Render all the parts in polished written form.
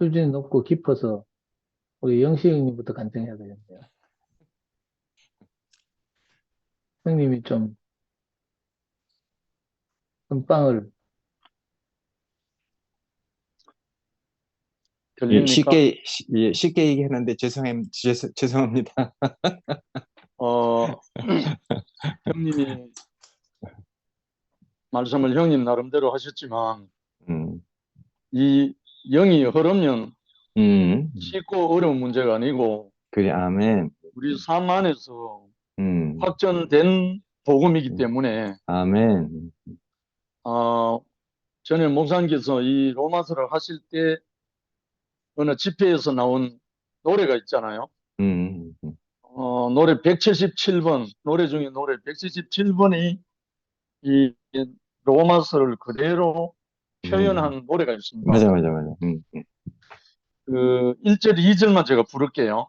수준이 높고 깊어서 우리 영식 형님부터 간증해야 되겠네요. 형님이 좀 금방을. 예, 들립니까? 쉽게 얘기했는데 죄송합니다. 어, 형님이 말씀을 형님 나름대로 하셨지만, 음, 이 영이 흐르면 음, 쉽고 어려운 문제가 아니고, 그래, 아멘. 우리 삶 안에서 음, 확전된 복음이기 음, 때문에, 아멘. 전에 목사님께서 이 로마서를 하실 때 어느 집회에서 나온 노래가 있잖아요. 음, 음, 노래 177번, 노래 중에 노래 177번이 이 로마서를 그대로 음. 표현한 노래가 있습니다. 맞아. 그 1절, 2절만 제가 부를게요.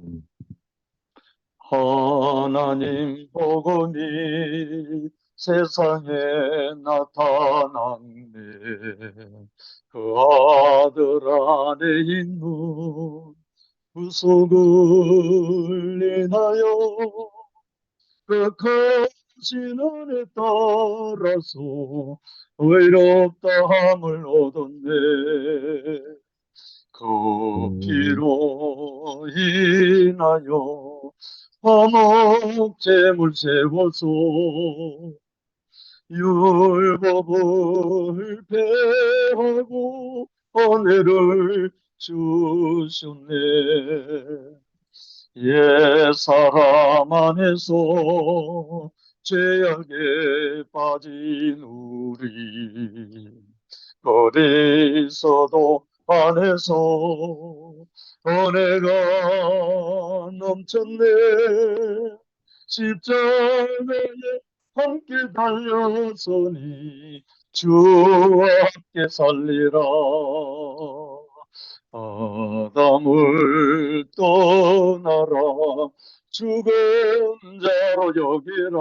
음, 하나님 복음이 세상에 나타났네. 그 아들 안에 있는 구속을 인하여 그 크신 은혜 따라서 의롭다함을 얻었네. 그 음, 피로 인하여 화목제물 세워서 율법을 폐하고 은혜를 주셨네. 옛사람 안에서 죄악에 빠진 우리 그리스도 안에서 은혜가 넘쳤네. 십자가에 함께 달렸으니 주와 함께 살리라. 아담을 떠나라 죽은 자로 여기라.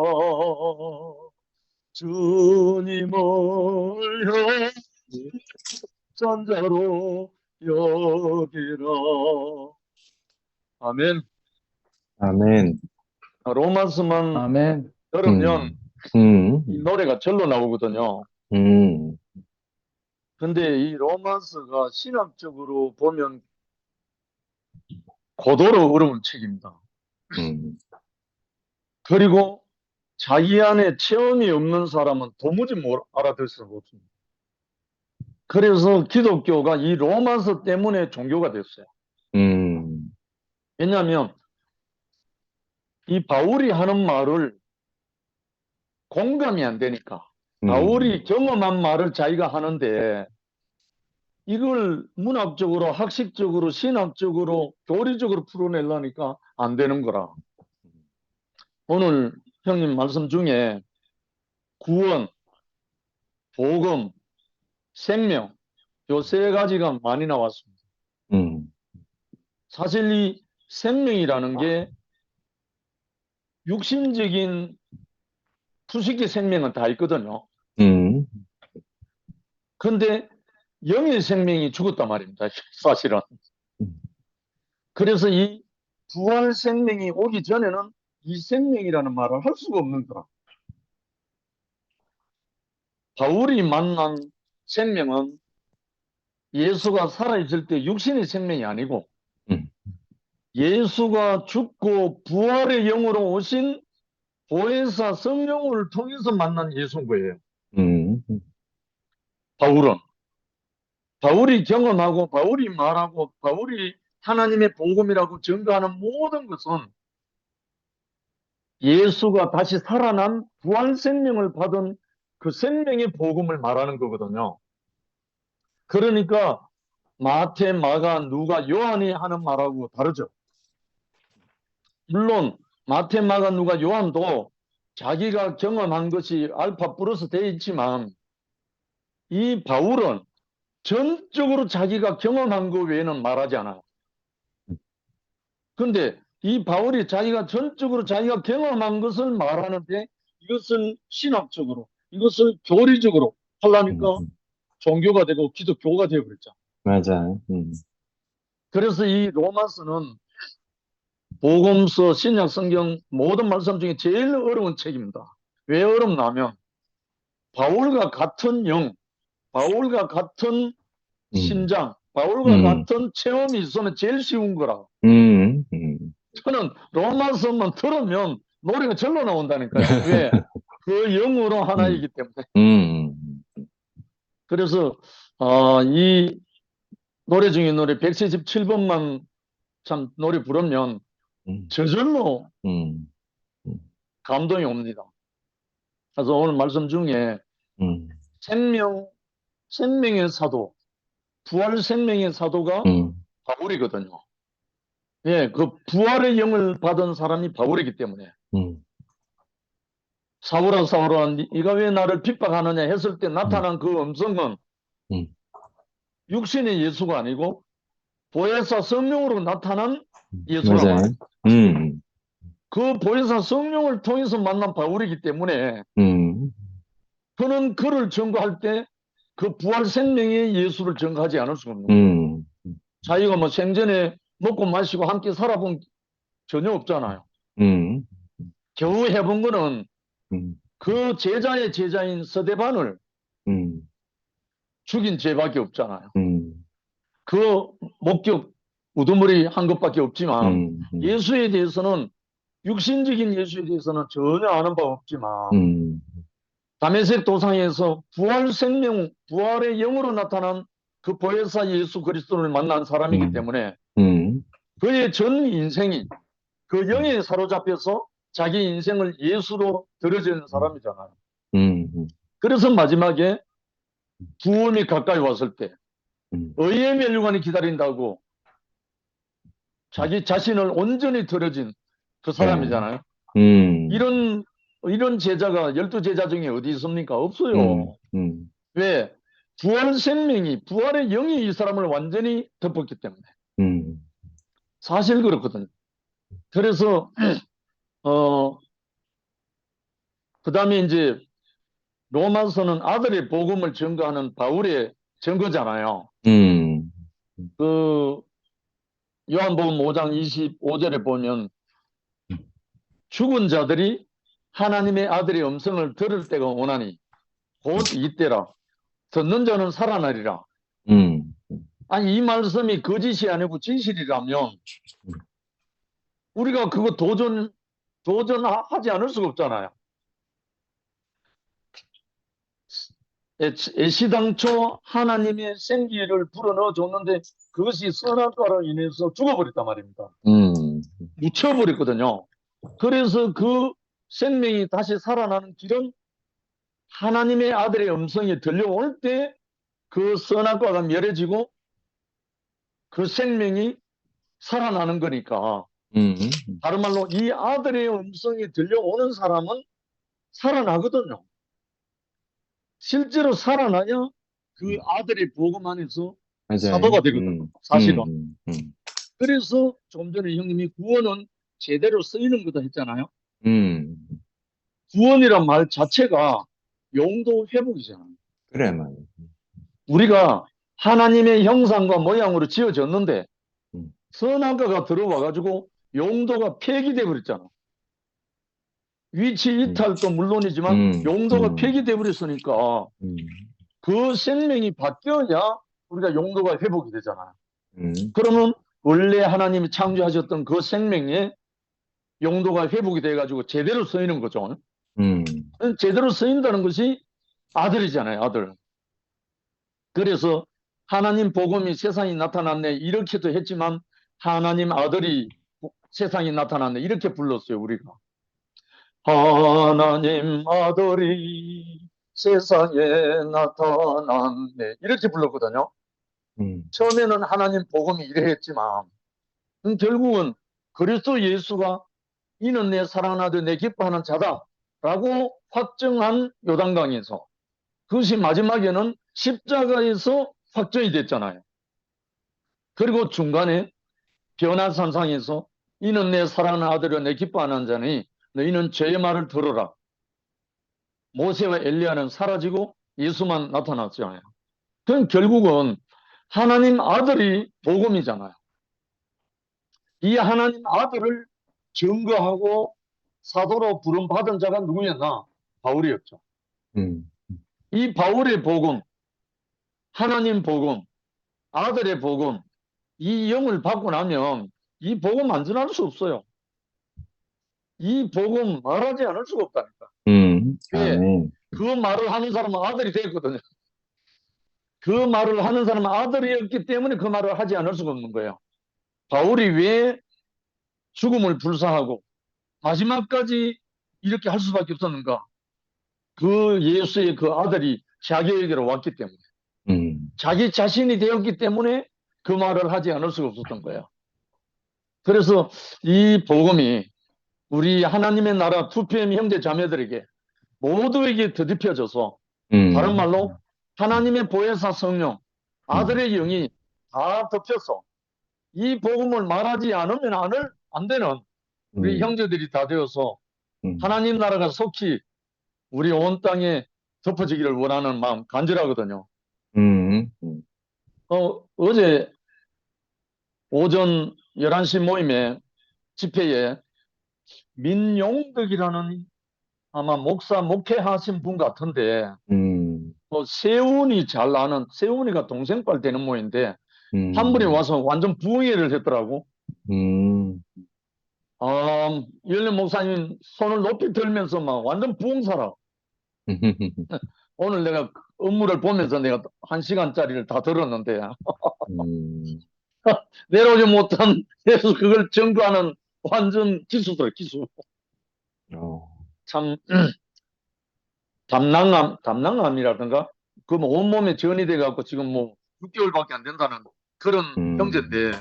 주님을 향해 전자로 여기라. 아멘. 아멘. 로마서만 아멘. 들으면 음, 이 음, 노래가 절로 나오거든요. 음, 근데 이 로마서가 신학적으로 보면 고도로 어려운 책입니다. 음, 그리고 자기 안에 체험이 없는 사람은 도무지 못 알아들 수가 없습니다. 그래서 기독교가 이 로마서 때문에 종교가 됐어요. 음, 왜냐하면 이 바울이 하는 말을 공감이 안 되니까. 바울이 경험한 말을 자기가 하는데 이걸 문학적으로, 학식적으로, 신학적으로, 교리적으로 풀어내려니까 안 되는 거라. 오늘 형님 말씀 중에 구원, 복음, 생명 요 세 가지가 많이 나왔습니다. 음, 사실 이 생명이라는 게 육신적인 투식의 생명은 다 있거든요. 음, 근데 영의 생명이 죽었단 말입니다. 사실은. 음, 그래서 이 부활 생명이 오기 전에는 이 생명이라는 말을 할 수가 없는 거라. 바울이 만난 생명은 예수가 살아있을 때 육신의 생명이 아니고 음, 예수가 죽고 부활의 영으로 오신 보혜사 성령을 통해서 만난 예수인 거예요. 음, 바울은. 바울이 경험하고 바울이 말하고 바울이 하나님의 복음이라고 증거하는 모든 것은 예수가 다시 살아난 부활 생명을 받은 그 생명의 복음을 말하는 거거든요. 그러니까 마태, 마가, 누가, 요한이 하는 말하고 다르죠. 물론 마태, 마가, 누가, 요한도 자기가 경험한 것이 알파 플러스 되어 있지만 이 바울은 전적으로 자기가 경험한 것 외에는 말하지 않아요. 근데 이 바울이 자기가 전적으로 자기가 경험한 것을 말하는데 이것을 신학적으로, 이것을 교리적으로 하려니까 종교가 되고 기독교가 되어버렸죠. 맞아요. 그래서 이 로마서는 복음서, 신약 성경 모든 말씀 중에 제일 어려운 책입니다. 왜 어렵냐면 바울과 같은 영, 바울과 같은 음, 심장, 바울과 음, 같은 체험이 있으면 제일 쉬운 거라. 음, 음, 저는 로마서만 들으면 노래가 절로 나온다니까요. 왜? 그 영으로 음, 하나이기 때문에. 음, 그래서 이 노래 중에 노래 177번만 참 노래 부르면 음, 저절로 음, 감동이 옵니다. 그래서 오늘 말씀 중에 음, 생명, 생명의 사도, 부활 생명의 사도가 음, 바울이거든요. 예, 그 부활의 영을 받은 사람이 바울이기 때문에 음, 사울아 사울아 네가 왜 나를 핍박하느냐 했을 때 음, 나타난 그 음성은 음, 육신의 예수가 아니고 보혜사 성령으로 나타난 예수란 맞아요. 말이에요. 음, 그 보혜사 성령을 통해서 만난 바울이기 때문에 음, 그는 그를 증거할 때 그 부활 생명의 예수를 증거하지 않을 수가 없는 거예요. 음, 자기가 뭐 생전에 먹고 마시고 함께 살아본 전혀 없잖아요. 음, 겨우 해본 거는 음, 그 제자의 제자인 서대반을 음, 죽인 죄밖에 없잖아요. 음, 그 목격 우두머리 한 것밖에 없지만 음, 예수에 대해서는 육신적인 예수에 대해서는 전혀 아는 바 없지만 음, 다메섹 도상에서 부활 생명, 부활의 영으로 나타난 그 보혜사 예수 그리스도를 만난 사람이기 음, 때문에 음, 그의 전 인생이 그 영에 사로잡혀서 자기 인생을 예수로 들어지는 사람이잖아요. 음, 그래서 마지막에 구원이 가까이 왔을 때 음, 의의 멸류관이 기다린다고 자기 자신을 온전히 들어진 그 네, 사람이잖아요. 음, 이런 제자가 12제자 중에 어디 있습니까? 음, 없어요. 음, 왜? 부활 생명이, 부활의 영이 이 사람을 완전히 덮었기 때문에. 음, 사실 그렇거든요. 그래서, 어, 그 다음에 이제 로마서는 아들의 복음을 증거하는 바울의 증거잖아요. 음, 그, 요한복음 5장 25절에 보면 죽은 자들이 하나님의 아들의 음성을 들을 때가 오나니 곧 이때라. 듣는 자는 살아나리라. 음, 아니, 이 말씀이 거짓이 아니고 진실이라면 우리가 그거 도전하지 않을 수가 없잖아요. 애시당초 하나님의 생기를 불어넣어 줬는데 그것이 선악과로 인해서 죽어버렸단 말입니다. 음, 묻혀버렸거든요. 그래서 그 생명이 다시 살아나는 길은 하나님의 아들의 음성이 들려올 때 그 선악과가 멸해지고 그 생명이 살아나는 거니까. 음, 다른 말로 이 아들의 음성이 들려오는 사람은 살아나거든요. 실제로 살아나야 그 아들의 복음 안에서 맞아요. 사도가 되거든요. 사실은. 음, 그래서 좀 전에 형님이 구원은 제대로 쓰이는 거다 했잖아요. 음, 구원이란 말 자체가 용도 회복이잖아요. 그래, 말이야. 우리가 하나님의 형상과 모양으로 지어졌는데 음, 선악과가 들어와 가지고 용도가 폐기돼 버렸잖아. 위치 음, 이탈도 물론이지만 음, 용도가 음, 폐기돼 버렸으니까 음, 그 생명이 바뀌어야 우리가 용도가 회복이 되잖아요. 음, 그러면 원래 하나님이 창조하셨던 그 생명의 용도가 회복이 돼가지고 제대로 쓰이는 거죠. 음, 제대로 쓰인다는 것이 아들이잖아요, 아들. 그래서 하나님 복음이 세상에 나타났네 이렇게도 했지만 하나님 아들이 세상에 나타났네 이렇게 불렀어요, 우리가. 하나님 아들이 세상에 나타났네 이렇게 불렀거든요. 음, 처음에는 하나님 복음이 이래 했지만 결국은 그리스도 예수가 이는 내 사랑하는 아들 내 기뻐하는 자다라고 확정한 요단강에서 그것이 마지막에는 십자가에서 확정이 됐잖아요. 그리고 중간에 변화산상에서 이는 내 사랑하는 아들을 내 기뻐하는 자니 너희는 죄의 말을 들어라. 모세와 엘리야는 사라지고 예수만 나타났잖아요. 그럼 결국은 하나님 아들이 복음이잖아요. 이 하나님 아들을 증거하고 사도로 부름받은 자가 누구였나? 바울이었죠. 음, 이 바울의 복음, 하나님 복음, 아들의 복음, 이 영을 받고 나면 이 복음 안전할 수 없어요. 이 복음 말하지 않을 수가 없다니까. 왜? 아멘. 그 말을 하는 사람은 아들이 됐거든요. 그 말을 하는 사람은 아들이었기 때문에 그 말을 하지 않을 수가 없는 거예요. 바울이 왜 죽음을 불사하고 마지막까지 이렇게 할 수밖에 없었는가? 그 예수의 그 아들이 자기에게로 왔기 때문에, 자기 자신이 되었기 때문에 그 말을 하지 않을 수가 없었던 거예요. 그래서 이 복음이 우리 하나님의 나라 2PM 형제 자매들에게 모두에게 드디펴져서, 다른 말로 하나님의 보혜사 성령, 아들의 영이 다 덮여서 이 복음을 말하지 않으면 안 되는 우리 형제들이 다 되어서 하나님 나라가 속히 우리 온 땅에 덮어지기를 원하는 마음 간절하거든요. 어제 오전 11시 모임에, 집회에 민용덕이라는 아마 목회하신 분 같은데, 세훈이 잘 아는, 세훈이가 동생빨 되는 모인데, 한 분이 와서 완전 부흥회를 했더라고. 열린 목사님 손을 높이 들면서 막 완전 부흥사라. 오늘 내가 업무를 보면서 내가 1시간짜리를 다 들었는데, 내려오지 못한 그래서 그걸 증거하는 완전 기수들, 기수. 참, 담낭암이라든가, 그 뭐 온몸에 전이 돼갖고 지금 뭐 6개월밖에 안 된다는 그런 형제인데,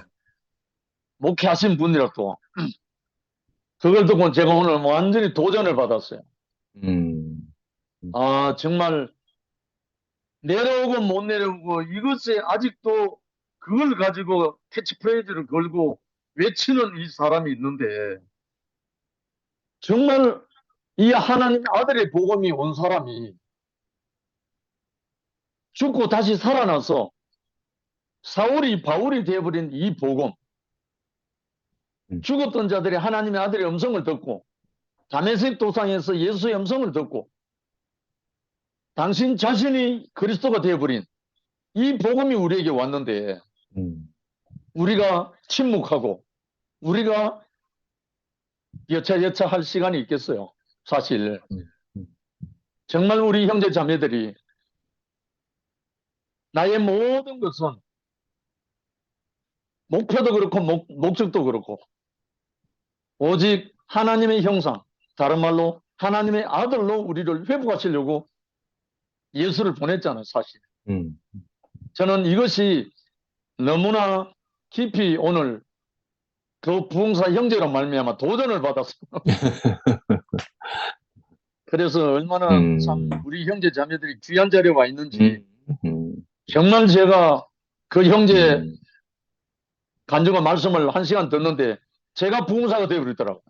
목회하신 분이라 또. 그걸 듣고 제가 오늘 완전히 도전을 받았어요. 정말 내려오고 못 내려오고 이것에 아직도 그걸 가지고 캐치프레이즈를 걸고 외치는 이 사람이 있는데, 정말 이 하나님 아들의 복음이 온 사람이 죽고 다시 살아나서 바울이 되어버린 이 복음, 죽었던 자들이 하나님의 아들의 음성을 듣고 다메섹 도상에서 예수의 음성을 듣고 당신 자신이 그리스도가 되어버린 이 복음이 우리에게 왔는데, 우리가 침묵하고 우리가 여차여차 할 시간이 있겠어요. 사실 정말 우리 형제 자매들이 나의 모든 것은, 목표도 그렇고 목적도 그렇고 오직 하나님의 형상, 다른 말로 하나님의 아들로 우리를 회복하시려고 예수를 보냈잖아요. 사실 저는 이것이 너무나 깊이 오늘 그 부흥사 형제로 말미암아 도전을 받았어요. 그래서 얼마나 참 우리 형제 자매들이 귀한 자리에 와 있는지, 정말 제가 그 형제 간증과 말씀을 1시간 듣는데 제가 부흥사가 되어버리더라고요.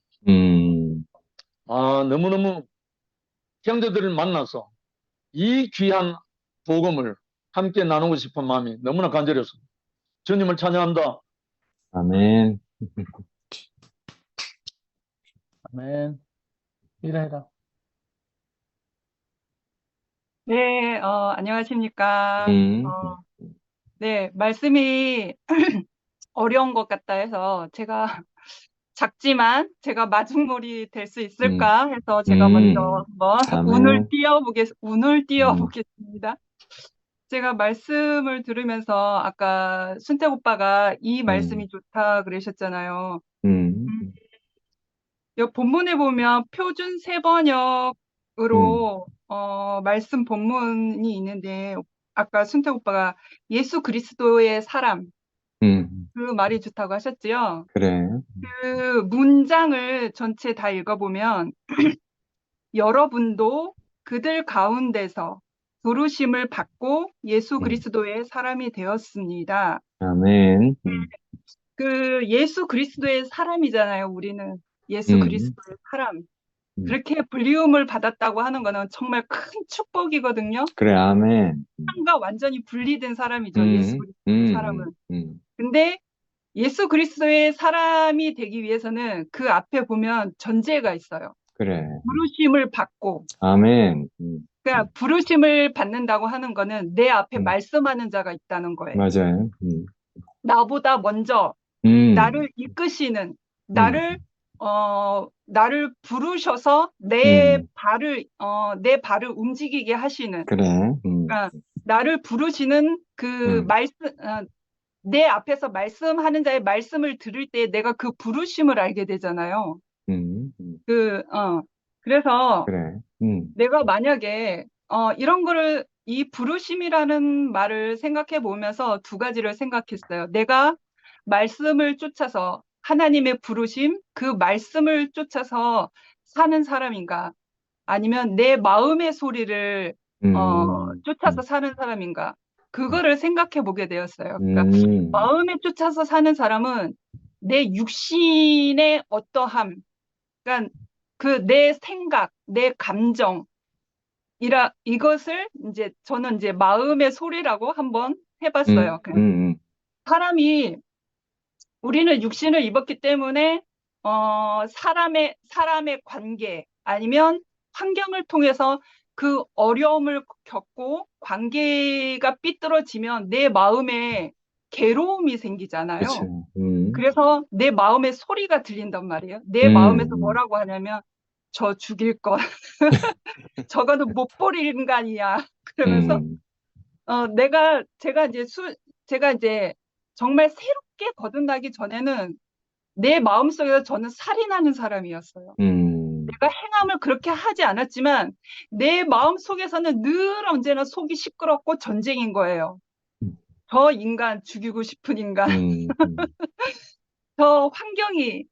너무너무 형제들을 만나서 이 귀한 복음을 함께 나누고 싶은 마음이 너무나 간절했습니다. 주님을 찬양합니다. 아멘. 아멘. 이래라. 네, 안녕하십니까. 네, 말씀이 어려운 것 같다 해서 제가 작지만 제가 마중물이 될 수 있을까 해서 제가 먼저 한번 아멘. 운을 띄워보겠습니다. 제가 말씀을 들으면서 아까 순택 오빠가 이 말씀이 좋다 그러셨잖아요. 여기 본문에 보면 표준 세번역으로 말씀 본문이 있는데, 아까 순택 오빠가 예수 그리스도의 사람, 그 말이 좋다고 하셨지요. 그래. 그 문장을 전체 다 읽어보면 여러분도 그들 가운데서 부르심을 받고 예수 그리스도의 사람이 되었습니다. 아멘. 그 예수 그리스도의 사람이잖아요. 우리는 예수 그리스도의 사람. 그렇게 불리움을 받았다고 하는 거는 정말 큰 축복이거든요. 그래, 아멘. 삶과 완전히 분리된 사람이죠, 예수 그리스도의 사람은. 근데 예수 그리스도의 사람이 되기 위해서는 그 앞에 보면 전제가 있어요. 그래. 부르심을 받고. 아멘. 그러니까 부르심을 받는다고 하는 거는 내 앞에 말씀하는 자가 있다는 거예요. 맞아요. 나보다 먼저 나를 이끄시는, 나를 부르셔서 내 발을 움직이게 하시는. 그래. 그러니까 나를 부르시는 그 말씀, 내 앞에서 말씀하는 자의 말씀을 들을 때 내가 그 부르심을 알게 되잖아요. 그래서 그래. 내가 만약에 이런 거를 이 부르심이라는 말을 생각해 보면서 두 가지를 생각했어요. 내가 말씀을 쫓아서 하나님의 부르심, 그 말씀을 쫓아서 사는 사람인가? 아니면 내 마음의 소리를 쫓아서 사는 사람인가? 그거를 생각해 보게 되었어요. 그러니까 마음에 쫓아서 사는 사람은 내 육신의 어떠함, 그러니까 그 내 생각, 내 감정, 이것을 이제 저는 이제 마음의 소리라고 한번 해봤어요. 사람이, 우리는 육신을 입었기 때문에 사람의 관계 아니면 환경을 통해서 그 어려움을 겪고 관계가 삐뚤어지면 내 마음에 괴로움이 생기잖아요. 그래서 내 마음의 소리가 들린단 말이에요. 내 마음에서 뭐라고 하냐면 저 죽일 것, 저거는 못 버릴 인간이야. 그러면서 제가 이제 정말 새롭게 거듭나기 전에는 내 마음속에서 저는 살인하는 사람이었어요. 내가 행함을 그렇게 하지 않았지만 내 마음속에서는 늘 언제나 속이 시끄럽고 전쟁인 거예요. 저 인간 죽이고 싶은 인간. 저 환경이,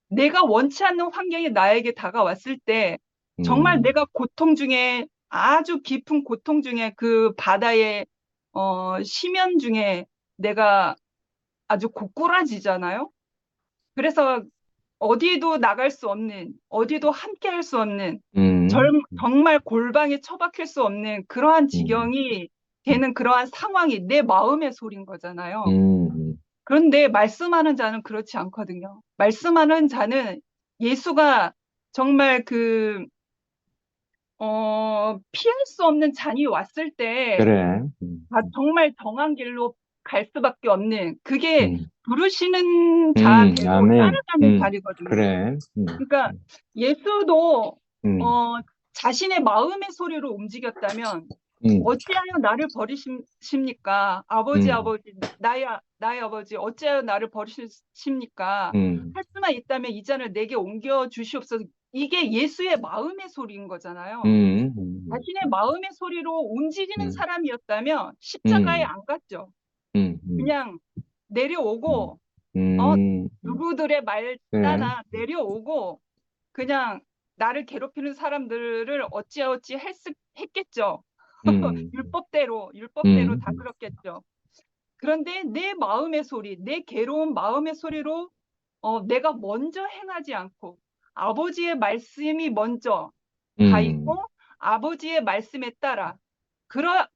내가 원치 않는 환경이 나에게 다가왔을 때 정말 내가 고통 중에, 아주 깊은 고통 중에, 그 바다의 심연 중에 내가 아주 고꾸라지잖아요. 그래서 어디도 나갈 수 없는, 어디도 함께 할 수 없는, 정말 골방에 처박힐 수 없는 그러한 지경이 되는 그러한 상황이 내 마음의 소리인 거잖아요. 그런데 말씀하는 자는 그렇지 않거든요. 말씀하는 자는 예수가 정말 피할 수 없는 잔이 왔을 때 그래. 정말 정한 길로 갈 수밖에 없는, 그게 부르시는 자대로 따라가는 자리거든요. 그래. 그러니까 예수도 자신의 마음의 소리로 움직였다면 어찌하여 나를 버리십니까? 아버지, 나의 아버지, 어찌하여 나를 버리십니까? 할 수만 있다면 이 잔을 내게 옮겨 주시옵소서. 이게 예수의 마음의 소리인 거잖아요. 자신의 마음의 소리로 움직이는 사람이었다면 십자가에 안 갔죠. 그냥 내려오고, 누구들의 말 따라 내려오고, 그냥 나를 괴롭히는 사람들을 어찌어찌 했겠죠. 율법대로 다 그렇겠죠. 그런데 내 마음의 소리, 내 괴로운 마음의 소리로 내가 먼저 행하지 않고 아버지의 말씀이 먼저 가 있고 아버지의 말씀에 따라,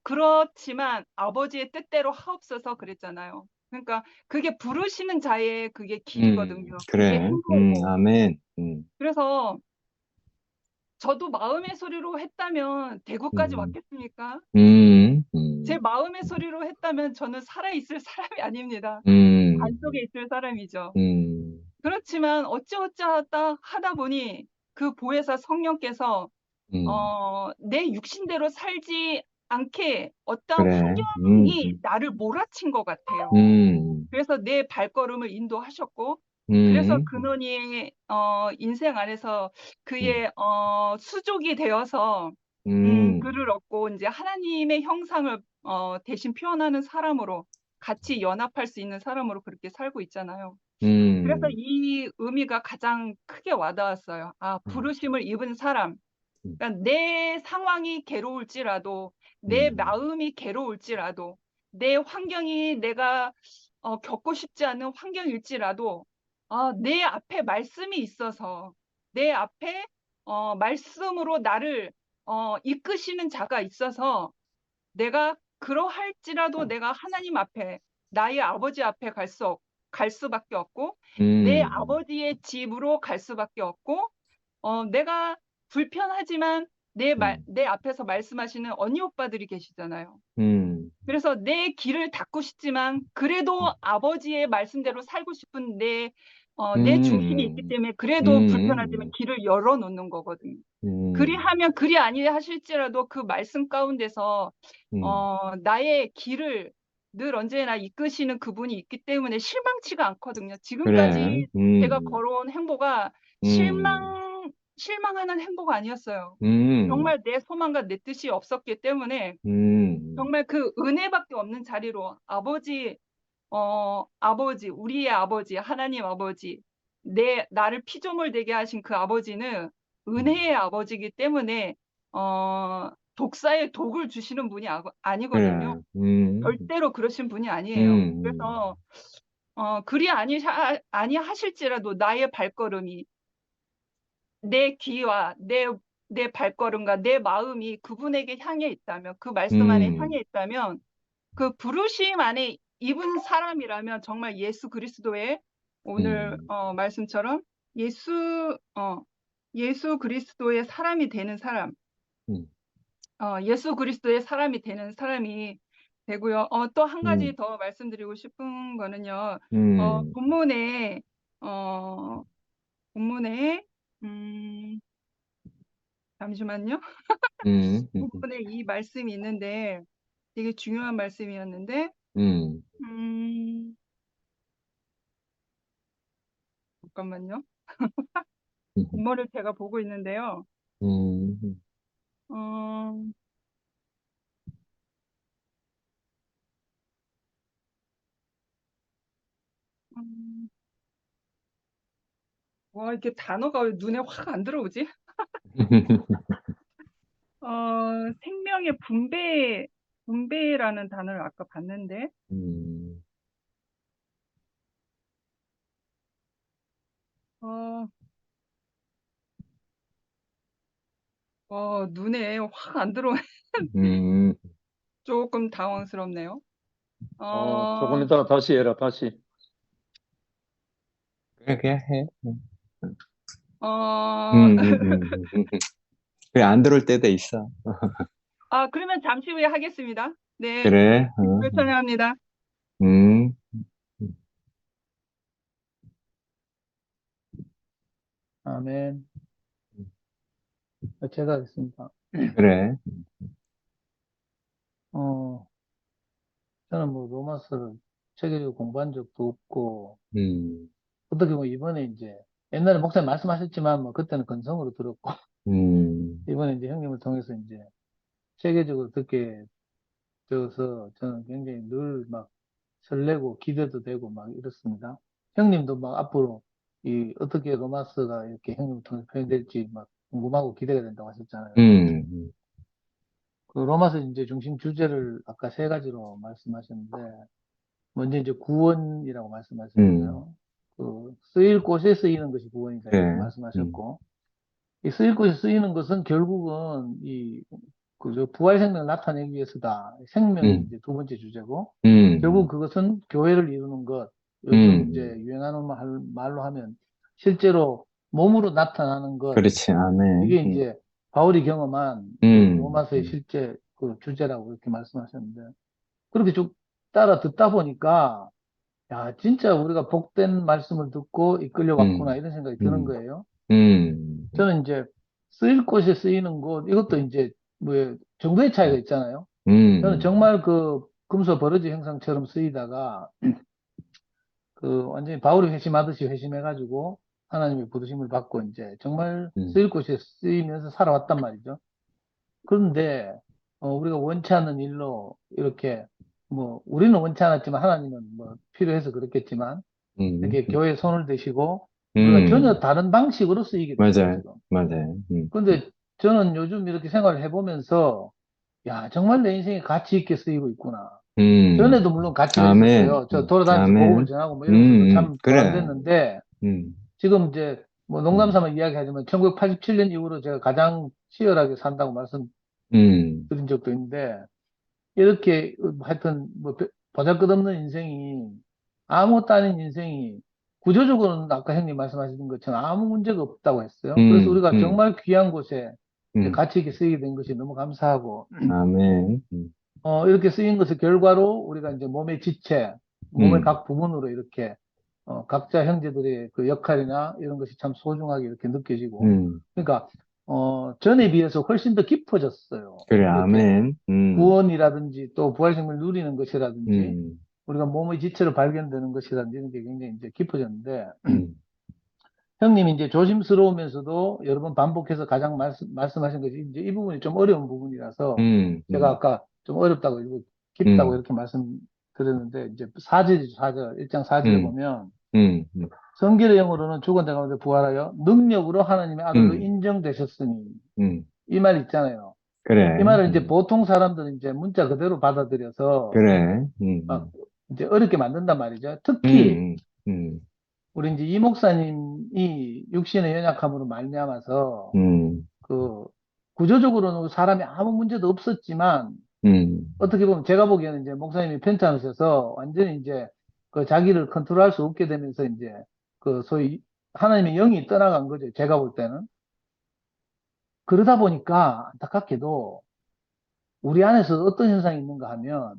그렇지만 아버지의 뜻대로 하옵소서 그랬잖아요. 그러니까 그게 부르시는 자의 그게 길이거든요. 그게 그래. 행동이고. 아멘. 그래서 저도 마음의 소리로 했다면 대구까지 왔겠습니까? 제 마음의 소리로 했다면 저는 살아있을 사람이 아닙니다. 관속에 있을 사람이죠. 그렇지만 어찌어찌하다 하다 보니 그 보혜사 성령께서 내 육신대로 살지 않게 어떤 그래. 환경이 나를 몰아친 것 같아요. 그래서 내 발걸음을 인도하셨고, 그래서 근원이 인생 안에서 그의 수족이 되어서 그를 얻고 이제 하나님의 형상을 대신 표현하는 사람으로, 같이 연합할 수 있는 사람으로 그렇게 살고 있잖아요. 그래서 이 의미가 가장 크게 와닿았어요. 아, 부르심을 입은 사람. 그러니까 내 상황이 괴로울지라도, 내 마음이 괴로울지라도, 내 환경이 내가 겪고 싶지 않은 환경일지라도 내 앞에 말씀이 있어서, 내 앞에 말씀으로 나를 이끄시는 자가 있어서 내가 그러할지라도 내가 하나님 앞에 나의 아버지 앞에 갈 수밖에 없고 내 아버지의 집으로 갈 수밖에 없고 내가 불편하지만 내 앞에서 말씀하시는 언니 오빠들이 계시잖아요. 그래서 내 길을 닫고 싶지만 그래도 아버지의 말씀대로 살고 싶은 내 중심이 있기 때문에 그래도 불편하지만 길을 열어놓는 거거든요. 그리하면 그리 아니하실지라도 그 말씀 가운데서 나의 길을 늘 언제나 이끄시는 그분이 있기 때문에 실망치가 않거든요. 지금까지 그래. 제가 걸어온 행보가 실망하는 행보가 아니었어요. 정말 내 소망과 내 뜻이 없었기 때문에 정말 그 은혜밖에 없는 자리로 아버지, 우리의 아버지, 하나님 아버지, 나를 피조물 되게 하신 그 아버지는 은혜의 아버지이기 때문에 독사의 독을 주시는 분이 아니거든요. 절대로 그러신 분이 아니에요. 그래서 그리 아니하실지라도 나의 발걸음이 내 귀와 내 발걸음과 내 마음이 그분에게 향해 있다면, 그 말씀 안에 향해 있다면, 그 부르심 안에 입은 사람이라면 정말 예수 그리스도의 오늘 말씀처럼 예수 그리스도의 사람이 되는 사람, 예수 그리스도의 사람이 되는 사람이 되고요. 또 한 가지 더 말씀드리고 싶은 거는요. 본문에 잠시만요. 본문에 이 말씀이 있는데 되게 중요한 말씀이었는데 잠깐만요. 본문을 제가 보고 있는데요. 와, 이렇게 단어가 왜 눈에 확 안 들어오지? 생명의 분배라는 단어를 아까 봤는데, 눈에 확 안 들어오네. 조금 당황스럽네요. 조금 이따가 다시 해라, 다시. 그냥 해. 그래, 안 들어올 때도 있어. 그러면 잠시 후에 하겠습니다. 네. 그래. 찬양합니다. 아멘. 제가 하겠습니다. 그래. 저는 뭐 로마서를 체계적으로 공부한 적도 없고, 어떻게 보면 이번에 이제, 옛날에 목사님 말씀하셨지만, 뭐, 그때는 건성으로 들었고, 이번에 이제 형님을 통해서 이제, 체계적으로 듣게 되어서, 저는 굉장히 늘 막 설레고, 기대도 되고, 막 이렇습니다. 형님도 막 앞으로, 어떻게 로마서가 이렇게 형님을 통해서 표현될지 막 궁금하고 기대가 된다고 하셨잖아요. 그 로마서 이제 중심 주제를 아까 세 가지로 말씀하셨는데, 먼저 이제 구원이라고 말씀하셨잖아요. 그 쓰일 곳에 쓰이는 것이 구원이다 이렇게 말씀하셨고, 이 쓰일 곳에 쓰이는 것은 결국은 저 부활 생명을 나타내기 위해서다. 생명이 이제 두 번째 주제고, 결국 그것은 교회를 이루는 것. 요즘 이제 유행하는 말로 하면 실제로 몸으로 나타나는 것. 그렇지, 아멘. 이게 이제 바울이 경험한 그 로마서의 실제 그 주제라고 이렇게 말씀하셨는데, 그렇게 쭉 따라 듣다 보니까, 야, 진짜 우리가 복된 말씀을 듣고 이끌려 왔구나, 이런 생각이 드는 거예요. 저는 이제 쓰일 곳에 쓰이는 곳, 이것도 이제 뭐 정도의 차이가 있잖아요. 저는 정말 그 금소 버러지 형상처럼 쓰이다가 그 완전히 바울이 회심하듯이 회심해가지고 하나님의 부르심을 받고 이제 정말 쓰일 곳에 쓰이면서 살아왔단 말이죠. 그런데 우리가 원치 않는 일로 이렇게 뭐 우리는 원치 않았지만 하나님은 뭐 필요해서 그렇겠지만 이렇게 교회에 손을 대시고 우리가 전혀 다른 방식으로 쓰이게 됐어요. 맞아요. 근데 저는 요즘 이렇게 생활을 해보면서 야, 정말 내 인생에 가치 있게 쓰이고 있구나. 전에도 물론 가치가 있었어요. 저 돌아다니면서 복음을 전하고 뭐 이런 것도 참 보람됐는데 지금 이제 뭐 농담삼아 이야기하지만 1987년 이후로 제가 가장 치열하게 산다고 말씀드린 적도 있는데 이렇게 하여튼 뭐 보잘것없는 인생이 아무것도 아닌 인생이 구조적으로는 아까 형님 말씀하신 것처럼 아무 문제가 없다고 했어요. 그래서 우리가 정말 귀한 곳에 가치 있게 쓰이게 된 것이 너무 감사하고 아멘. 이렇게 쓰인 것의 결과로 우리가 이제 몸의 지체, 몸의 각 부분으로 이렇게 각자 형제들의 그 역할이나 이런 것이 참 소중하게 이렇게 느껴지고 그러니까 전에 비해서 훨씬 더 깊어졌어요. 그래, 이렇게 아멘. 구원이라든지 또 부활생명을 누리는 것이라든지 우리가 몸의 지체로 발견되는 것이라든지 이런 게 굉장히 이제 깊어졌는데 형님이 이제 조심스러우면서도 여러 번 반복해서 가장 말씀하신 것이 이제 이 부분이 좀 어려운 부분이라서 제가 아까 좀 어렵다고 그리고 깊다고 이렇게 말씀드렸는데 이제 4절이죠, 4절. 1장 4절에 보면 성결의 영으로는 죽은 자 가운데 부활하여 능력으로 하나님의 아들로 인정되셨으니 이 말 있잖아요. 그래. 이 말을 이제 보통 사람들은 이제 문자 그대로 받아들여서 그래. 막 이제 어렵게 만든단 말이죠. 특히 우리 이제 이 목사님이 육신의 연약함으로 말미암아서 그 구조적으로는 사람이 아무 문제도 없었지만 어떻게 보면 제가 보기에는 이제 목사님이 편찮으셔서 완전히 이제 그 자기를 컨트롤할 수 없게 되면서 이제 그 소위 하나님의 영이 떠나간 거죠. 제가 볼 때는. 그러다 보니까 안타깝게도 우리 안에서 어떤 현상이 있는가 하면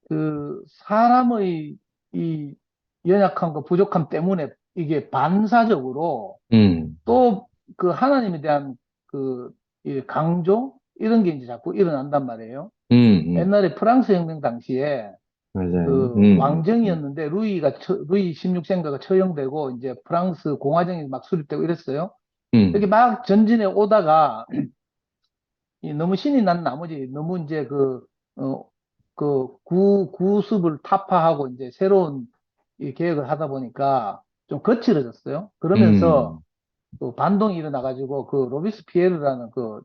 그 사람의 이 연약함과 부족함 때문에 이게 반사적으로 또 그 하나님에 대한 그 이 강조 이런 게 이제 자꾸 일어난단 말이에요. 옛날에 프랑스 혁명 당시에 맞아요. 그 왕정이었는데 루이 16세인가가 처형되고 이제 프랑스 공화정이 막 수립되고 이랬어요. 이렇게 막 전진해 오다가 너무 신이 난 나머지 너무 이제 구습을 타파하고 이제 새로운 이 계획을 하다 보니까 좀 거칠어졌어요. 그러면서 또 반동이 일어나가지고 그 로비스피에르라는 그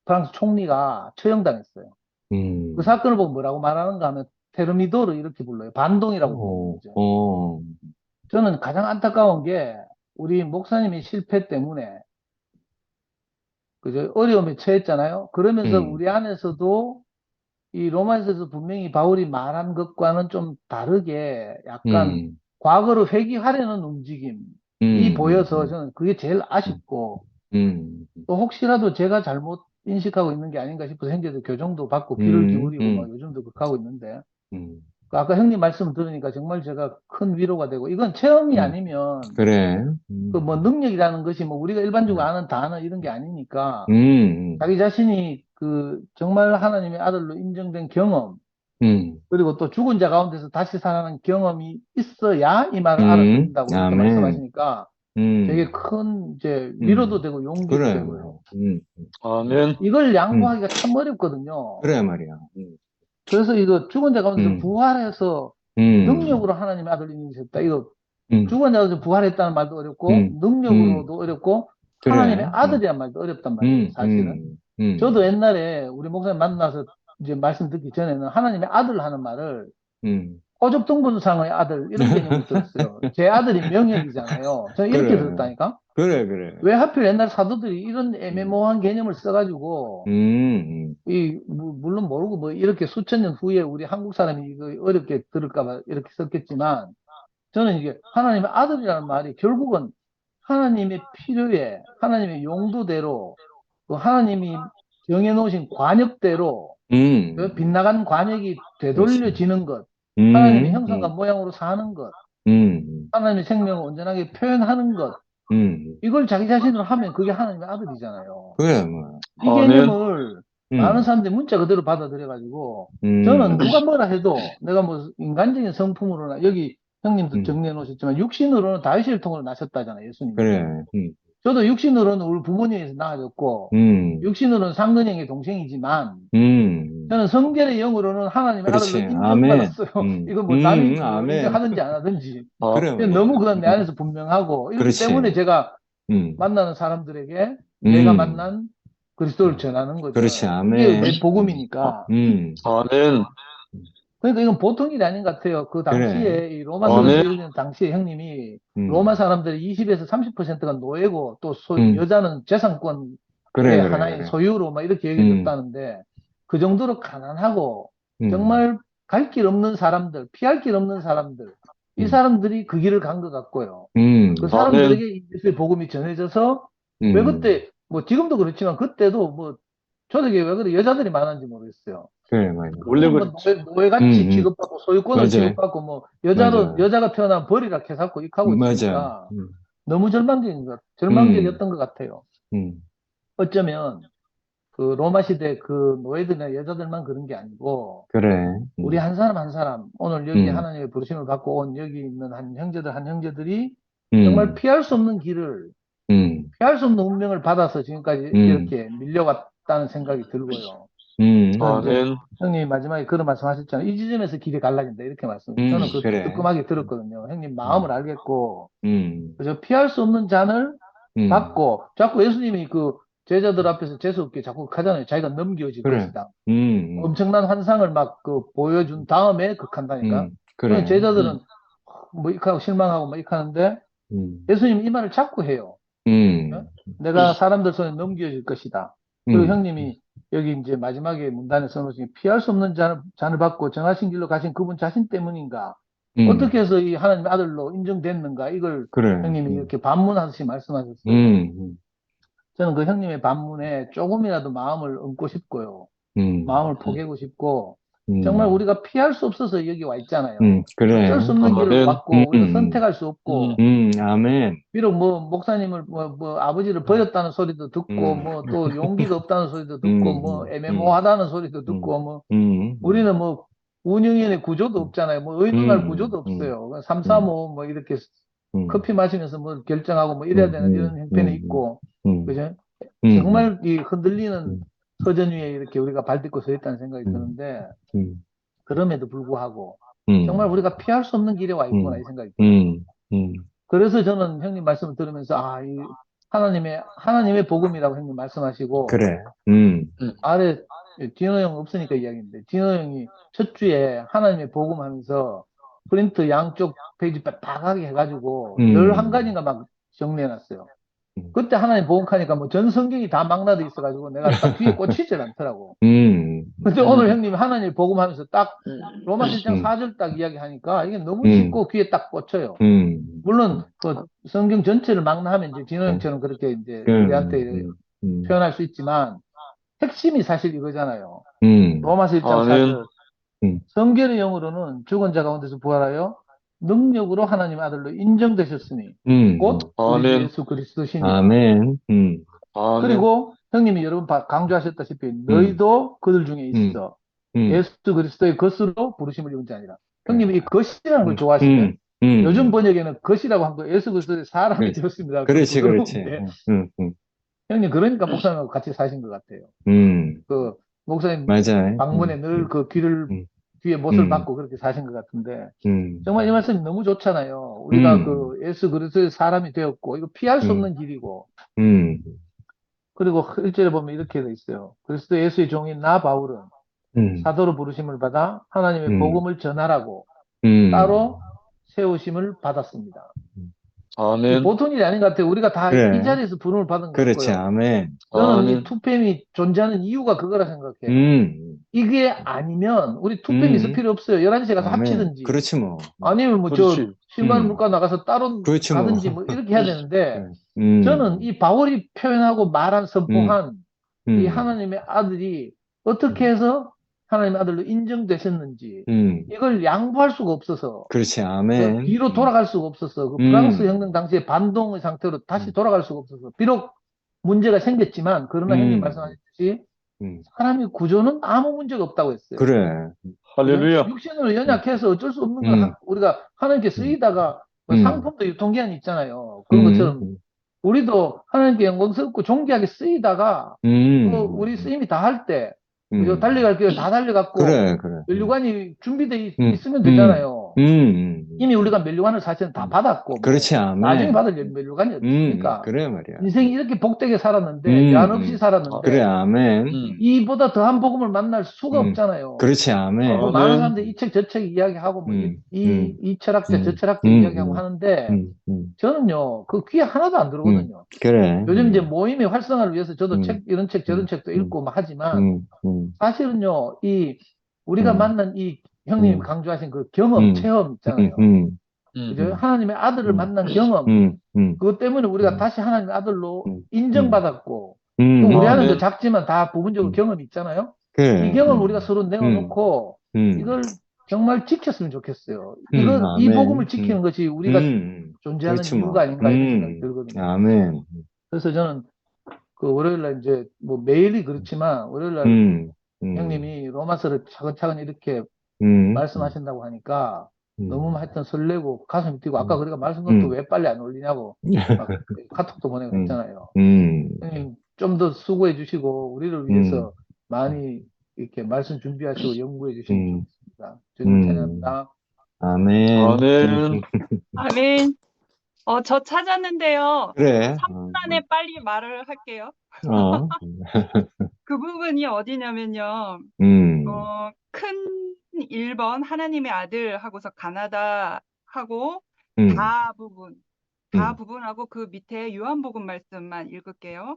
프랑스 총리가 처형당했어요. 그 사건을 보고 뭐라고 말하는가 하면 테르미도르 이렇게 불러요. 반동이라고 부르는 거죠. 저는 가장 안타까운 게 우리 목사님의 실패 때문에 그죠? 어려움에 처했잖아요. 그러면서 우리 안에서도 이 로마에서도 분명히 바울이 말한 것과는 좀 다르게 약간 과거로 회귀하려는 움직임이 보여서 저는 그게 제일 아쉽고 또 혹시라도 제가 잘못 인식하고 있는 게 아닌가 싶어서 형제들 교정도 받고 귀를 기울이고 막 요즘도 그렇게 하고 있는데 아까 형님 말씀 들으니까 정말 제가 큰 위로가 되고 이건 체험이 아니면 그래. 그 뭐 능력이라는 것이 뭐 우리가 일반적으로 아는 단어 이런 게 아니니까 자기 자신이 그 정말 하나님의 아들로 인정된 경험 그리고 또 죽은 자 가운데서 다시 살아난 경험이 있어야 이 말을 알아듣는다고 이렇게 아멘. 말씀하시니까 되게 큰 이제 위로도 되고 용기도 그래. 되고요. 아멘. 이걸 양보하기가 참 어렵거든요. 그래 말이야. 그래서 이거 죽은 자 가운데서 부활해서 능력으로 하나님의 아들로 인정되셨다. 이거 죽은 자가 부활했다는 말도 어렵고 능력으로도 어렵고 그래. 하나님의 아들이란 말도 어렵단 말이에요. 사실은. 저도 옛날에 우리 목사님 만나서 이제 말씀 듣기 전에는 하나님의 아들 하는 말을 호접동분상의 아들 이런 개념을 들었어요. 제 아들이 명혁이잖아요. 저는 이렇게 그래. 들었다니까. 그래. 왜 하필 옛날 사도들이 이런 애매모호한 개념을 써가지고 물론 모르고 뭐 이렇게 수천 년 후에 우리 한국 사람이 이거 어렵게 들을까봐 이렇게 썼겠지만 저는 이게 하나님의 아들이라는 말이 결국은 하나님의 필요에 하나님의 용도대로 또 하나님이 정해놓으신 관역대로 그 빗나간 관역이 되돌려지는 것 하나님의 형상과 모양으로 사는 것 하나님의 생명을 온전하게 표현하는 것 이걸 자기 자신으로 하면 그게 하나님의 아들이잖아요. 그래 뭐. 이 개념을 많은 사람들이 문자 그대로 받아들여가지고 저는 누가 뭐라 해도 내가 뭐 인간적인 성품으로나 여기 형님도 정리해 놓으셨지만 육신으로는 다윗의 통으로 나셨다잖아요. 예수님. 그래. 저도 육신으로는 우리 부모님에서 낳아졌고 육신으로는 상근형의 동생이지만 저는 성결의 영으로는 하나님의 그렇지. 아들로 인정받았어요. 이거 뭐 남이 뭐 아멘. 인정하든지 안 하든지 그래. 너무 그건 내 안에서 분명하고 이렇기 그렇지. 때문에 제가 만나는 사람들에게 내가 만난 그리스도를 전하는 거죠. 그렇지. 아멘. 이게 내 복음이니까. 아멘. 그러니까 이건 보통 일이 아닌 것 같아요. 그 그래. 당시에 이 로마 아, 서울 네. 지어지는 당시에 형님이 음. 로마 사람들이 20에서 30%가 노예고 또 음. 여자는 재산권의 그래, 하나의 그래. 소유로 막 이렇게 여겨졌다는데 그 정도로 가난하고 정말 갈 길 없는 사람들, 피할 길 없는 사람들, 이 사람들이 그 길을 간 것 같고요. 그 아멘. 사람들에게 이 예수의 복음이 전해져서 왜 그때 뭐 지금도 그렇지만 그때도 뭐 초대교회 왜 그래 여자들이 많았는지 모르겠어요. 그래, 맞아. 원래 뭐 그렇지. 노예같이 음. 취급받고 소유권을 맞아요. 취급받고 뭐 맞아요. 여자가 태어나면 벌이라 해갖고 익하고 맞아. 있으니까 너무 절망적인 것 같아요. 어쩌면 그 로마 시대 그 노예들이나 여자들만 그런 게 아니고 그래. 우리 한 사람 한 사람 오늘 여기 음. 하나님의 부르심을 받고 온 여기 있는 한 형제들이 정말 피할 수 없는 길을 피할 수 없는 운명을 받아서 지금까지 이렇게 밀려왔다는 생각이 들고요. 저는 이제 아멘. 형님이 마지막에 그런 말씀하셨잖아요. 이 지점에서 길이 갈라진다 이렇게 말씀. 저는 그 그래. 뜨끔하게 들었거든요. 형님 마음을 알겠고 그래서 음. 피할 수 없는 잔을 받고 자꾸 예수님이 그 제자들 앞에서 재수없게 자꾸 하잖아요. 자기가 넘겨질 그래. 것이다. 엄청난 환상을 막 그 보여준 다음에 극한다니까. 그래. 제자들은 뭐 이렇게 실망하고 막 이렇게 하는데 예수님 이 말을 자꾸 해요. 내가 사람들 손에 넘겨질 것이다. 그리고 형님이 여기 이제 마지막에 문단에 써놓으신 피할 수 없는 잔을 받고 정하신 길로 가신 그분 자신 때문인가? 어떻게 해서 이 하나님의 아들로 인정됐는가? 이걸 그래. 형님이 이렇게 반문하듯이 말씀하셨어요. 저는 그 형님의 반문에 조금이라도 마음을 얹고 싶고요. 마음을 포개고 싶고 정말 우리가 피할 수 없어서 여기 와 있잖아요. 그래. 어쩔 수 없는 길을 아멘. 왔고 우리가 선택할 수 없고 아멘. 비록 뭐 목사님을 뭐 아버지를 버렸다는 소리도 듣고 뭐 또 용기가 없다는 소리도 듣고 뭐 애매모호하다는 소리도 듣고 뭐 우리는 뭐 운영위원회 구조도 없잖아요. 뭐 의논할 구조도 없어요. 335 뭐 이렇게 커피 마시면서 뭐 결정하고 뭐 이래야 되는 이런 형편이 있고 그죠? 정말 이 흔들리는 서전 위에 이렇게 우리가 발 딛고 서 있다는 생각이 드는데 그럼에도 불구하고 정말 우리가 피할 수 없는 길에 와 있구나 이 생각이 들어요. 그래서 저는 형님 말씀을 들으면서 이 하나님의 복음이라고 형님 말씀하시고 그래. 아래 디노 형 없으니까 이야기인데 디노 형이 첫 주에 하나님의 복음 하면서 프린트 양쪽 페이지 빡빡하게 해가지고 11가지인가 막 정리해놨어요. 그때 하나님 복음하니까 뭐 전 성경이 다 망라돼 있어가지고 내가 딱 귀에 꽂히질 않더라고. 근데 오늘 형님 하나님 복음하면서 딱 로마 1장 4절 딱 이야기하니까 이게 너무 쉽고 귀에 딱 꽂혀요. 물론 그 성경 전체를 망라하면 이제 진호 형처럼 그렇게 이제 우리한테 표현할 수 있지만 핵심이 사실 이거잖아요. 로마서 1장 아멘. 4절. 성결의 영으로는 죽은 자 가운데서 부활하여 능력으로 하나님의 아들로 인정되셨으니 곧 우리 주 아멘. 예수 그리스도시니. 아멘. 아멘. 그리고 형님이 여러분 강조하셨다시피 너희도 그들 중에 있어. 예수 그리스도의 것으로 부르심을 입은 자니라. 형님이 이 것이라는 걸 좋아하시네. 요즘 번역에는 것이라고 한 거 예수 그리스도의 사람이 되었습니다. 그렇지, 그렇지. 형님 그러니까 목사님하고 같이 사신 것 같아요. 그 목사님 맞아요. 방문에 늘 그 귀에 못을 받고 그렇게 사신 것 같은데 정말 이 말씀이 너무 좋잖아요. 우리가 그 예수 그리스도의 사람이 되었고 이거 피할 수 없는 길이고 그리고 1절에 보면 이렇게 돼 있어요. 그리스도 예수의 종인 나 바울은 사도로 부르심을 받아 하나님의 복음을 전하라고 따로 세우심을 받았습니다. 아멘. 보통 일이 아닌 것 같아요. 우리가 다 그래. 이 자리에서 부름을 받은 그렇지. 거고요. 아멘. 저는 아멘. 이 투팸이 존재하는 이유가 그거라 생각해요. 이게 아니면 우리 투팸이 있을 필요 없어요. 11시에 가서 아멘. 합치든지 그렇지 뭐. 아니면 뭐 그렇지. 신발 물가 나가서 따로 그렇지 뭐. 가든지 뭐 이렇게 해야 되는데 음. 저는 이 바울이 표현하고 말한 선포한 이 하나님의 아들이 어떻게 해서 하나님의 아들로 인정되셨는지 이걸 양보할 수가 없어서 그렇지. 아멘. 뒤로 돌아갈 수가 없어서 그 프랑스 혁명 당시에 반동의 상태로 다시 돌아갈 수가 없어서 비록 문제가 생겼지만 그러나 형님 말씀하셨듯이 사람의 구조는 아무 문제가 없다고 했어요. 그래. 할렐루야. 육신으로 연약해서 어쩔 수 없는 걸 우리가 하나님께 쓰이다가 뭐 상품도 유통기한이 있잖아요. 그런 것처럼 우리도 하나님께 영광스럽고 존귀하게 쓰이다가 우리 쓰임이 다 할 때 달려갈 길을 다 달려갔고 그래. 연료관이 준비돼 있으면 되잖아요. 이미 우리가 멸류관을 사실은 다 받았고, 그렇지, 나중에 아멘. 받을 멸류관이 없으니까. 그래 말이야. 인생이 이렇게 복되게 살았는데, 제한 없이 살았는데, 그래, 아멘. 이보다 더한 복음을 만날 수가 없잖아요. 그렇지, 아멘. 뭐 많은 사람들이 이 책, 저 책 이야기하고, 뭐, 이 철학자, 저 철학자 이야기하고 하는데, 저는요, 그 귀에 하나도 안 들어오거든요. 그래. 요즘 이제 모임의 활성화를 위해서 저도 책, 이런 책, 저런 책도 읽고 막 하지만, 사실은요, 우리가 만난 이 형님이 강조하신 그 경험, 체험 있잖아요. 그죠? 하나님의 아들을 만난 경험, 그것 때문에 우리가 다시 하나님의 아들로 인정받았고, 또 우리 안에 도 작지만 다 부분적으로 경험이 있잖아요. 그래. 이 경험 우리가 서로 내어놓고, 이걸 정말 지켰으면 좋겠어요. 이 아멘. 복음을 지키는 것이 우리가 존재하는 그렇지 이유가 뭐. 아닌가 이런 생각이 들거든요. 아멘. 그래서 저는 그 월요일날 이제 뭐 매일이 그렇지만 월요일날 형님이 로마서를 차근차근 이렇게 말씀하신다고 하니까 너무 하여튼 설레고 가슴이 뛰고 아까 그러니까 말씀 것도 왜 빨리 안 올리냐고 막 카톡도 보내고 했잖아요. 형님 좀 더 수고해 주시고 우리를 위해서 많이 이렇게 말씀 준비하시고 연구해 주시면 좋겠습니다. 주님 찬양합니다. 아멘. 아멘. 아멘. 저 찾았는데요. 그래. 3분 안에 빨리 말을 할게요. 그 부분이 어디냐면요. 큰 1번 하나님의 아들 하고서 가나다 하고 다 부분하고 그 밑에 요한복음 말씀만 읽을게요.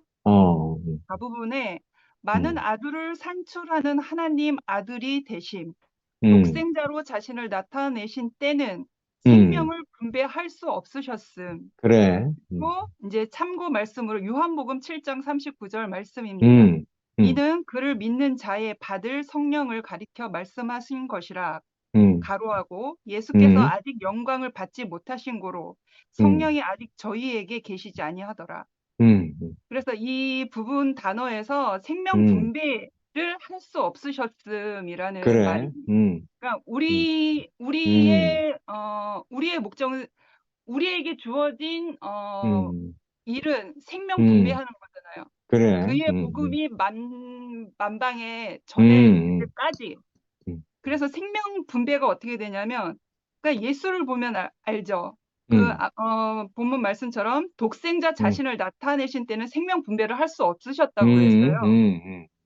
다 부분에 많은 아들을 산출하는 하나님 아들이 되심. 독생자로 자신을 나타내신 때는 생명을 분배할 수 없으셨음. 그래. 그리고 이제 참고 말씀으로 요한복음 7장 39절 말씀입니다. 이는 그를 믿는 자의 받을 성령을 가리켜 말씀하신 것이라. 가로하고 예수께서 아직 영광을 받지 못하신 고로 성령이 아직 저희에게 계시지 아니하더라. 그래서 이 부분 단어에서 생명 분배를 할 수 없으셨음이라는 그래. 말입니다. 그러니까 우리의 목적은 우리에게 주어진 일은 생명 분배하는 거잖아요. 그래. 그의 복음이 만방에 전해질 때까지. 그래서 생명 분배가 어떻게 되냐면, 그러니까 예수를 보면 알죠. 본문 말씀처럼 독생자 자신을 나타내신 때는 생명 분배를 할 수 없으셨다고 그랬어요.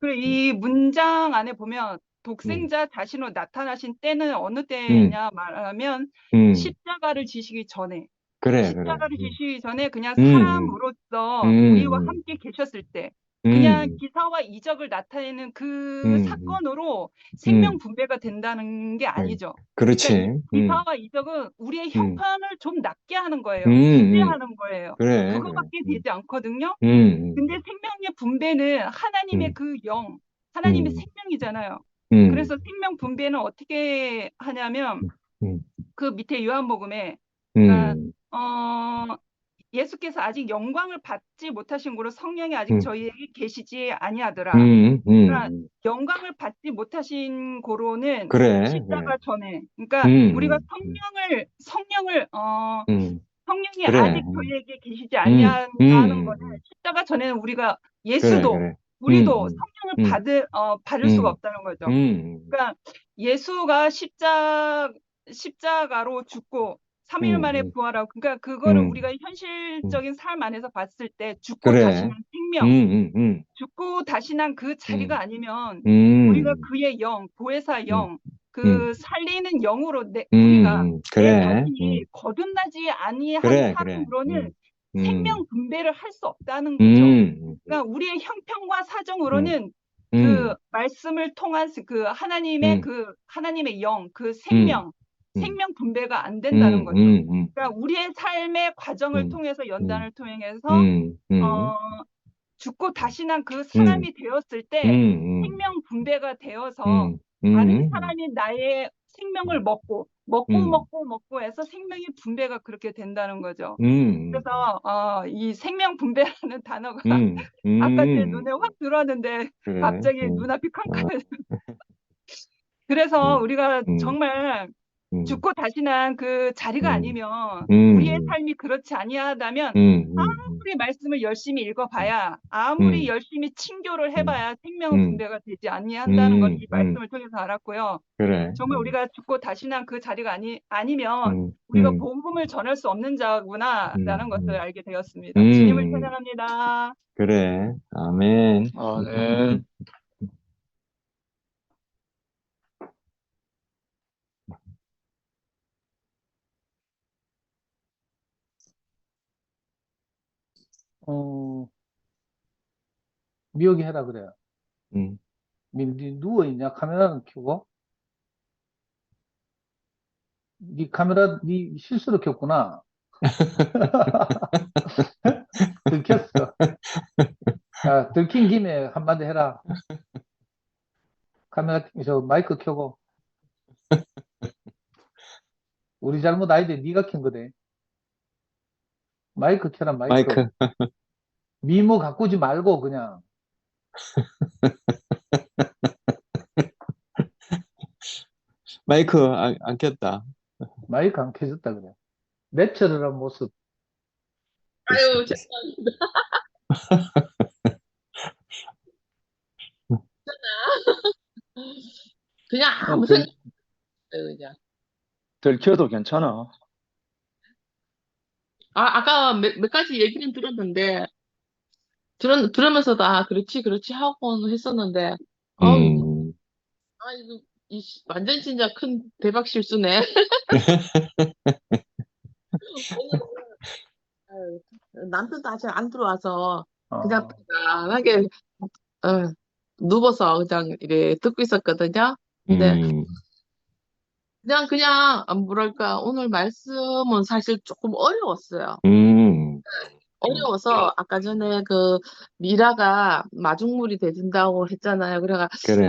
그리고 이 문장 안에 보면 독생자 자신으로 나타나신 때는 어느 때냐 말하면 십자가를 지시기 전에. 그래. 십자가를 지시기 전에 그냥 사람으로서 우리와 함께 계셨을 때 그냥 기사와 이적을 나타내는 그 사건으로 생명 분배가 된다는 게 아니죠. 그렇지. 그러니까 기사와 이적은 우리의 형편을 좀 낮게 하는 거예요. 기대하는 거예요. 그래. 그거밖에 되지 않거든요. 근데 생명의 분배는 하나님의 그 영, 하나님의 생명이잖아요. 그래서 생명 분배는 어떻게 하냐면 그 밑에 요한복음에 그러니까 예수께서 아직 영광을 받지 못하신 고로 성령이 아직 저희에게 계시지 아니하더라. 그러니까 영광을 받지 못하신 고로는 그래. 십자가 전에, 그러니까 우리가 성령이 그래. 아직 저희에게 계시지 아니하는 거는 십자가 전에는 우리가 예수도 그래. 우리도 성령을 받을 수가 없다는 거죠. 그러니까 예수가 십자가로 죽고 3일 만에 부활하고, 그러니까 그거를 우리가 현실적인 삶 안에서 봤을 때 죽고 그래. 다시 난 생명, 죽고 다시 난 그 자리가 아니면 우리가 그의 영, 보혜사 영, 그 살리는 영으로 우리가 그래. 내 자신이 거듭나지 아니한 그래. 사람으로는 생명 분배를 할 수 없다는 거죠. 그러니까 우리의 형편과 사정으로는 그 말씀을 통한 그 하나님의 하나님의 영, 그 생명 분배가 안 된다는 거죠. 그러니까 우리의 삶의 과정을 통해서 연단을 통해서 죽고 다시 난 그 사람이 되었을 때 생명 분배가 되어서 다른 사람이 나의 생명을 먹고 해서 생명의 분배가 그렇게 된다는 거죠. 그래서 이 생명 분배라는 단어가 아까 제 눈에 확 들어왔는데 그래. 갑자기 눈앞이 캄캄해서 그래서 우리가 정말 죽고 다시 난 그 자리가 아니면 우리의 삶이 그렇지 아니하다면 아무리 말씀을 열심히 읽어봐야, 아무리 음, 열심히 친교를 음, 해봐야 생명은 음, 분배가 되지 아니한다는 걸 이 음, 말씀을 통해서 알았고요. 그래. 정말 우리가 죽고 다시 난 그 자리가 아니면 음, 우리가 음, 복음을 전할 수 없는 자구나라는 것을 음, 알게 되었습니다. 주님을 음, 찬양합니다. 그래. 아멘. 아멘. 어, 미역이 해라 그래요. 음, 니 누워있냐? 카메라는 켜고? 니 카메라, 니 실수로 켰구나. 들켰어. 야, 들킨 김에 한마디 해라. 마이크 켜고. 우리 잘못 아닌데 니가 켠 거대. 마이크 켜라, 마이크. 마이크, 미모 가꾸지 말고 그냥 마이크 안 켰다. 마이크 안 켜졌다 그래. 내추럴한 모습. 아유, 죄송합니다. 그냥 아무 들, 생각 없어요, 그냥. 들켜도 괜찮아. 아까 몇 가지 얘기는 들었는데, 들으면서도, 그렇지, 그렇지 하고는 했었는데, 아우, 음, 이거, 완전 진짜 큰 대박 실수네. 오늘은, 아유, 남편도 아직 안 들어와서, 그냥 어, 편안하게, 어, 누워서 그냥 이래 듣고 있었거든요. 근데, 음, 뭐랄까, 오늘 말씀은 사실 조금 어려웠어요. 음, 어려워서 아까 전에 그 미라가 마중물이 돼준다고 했잖아요. 그래.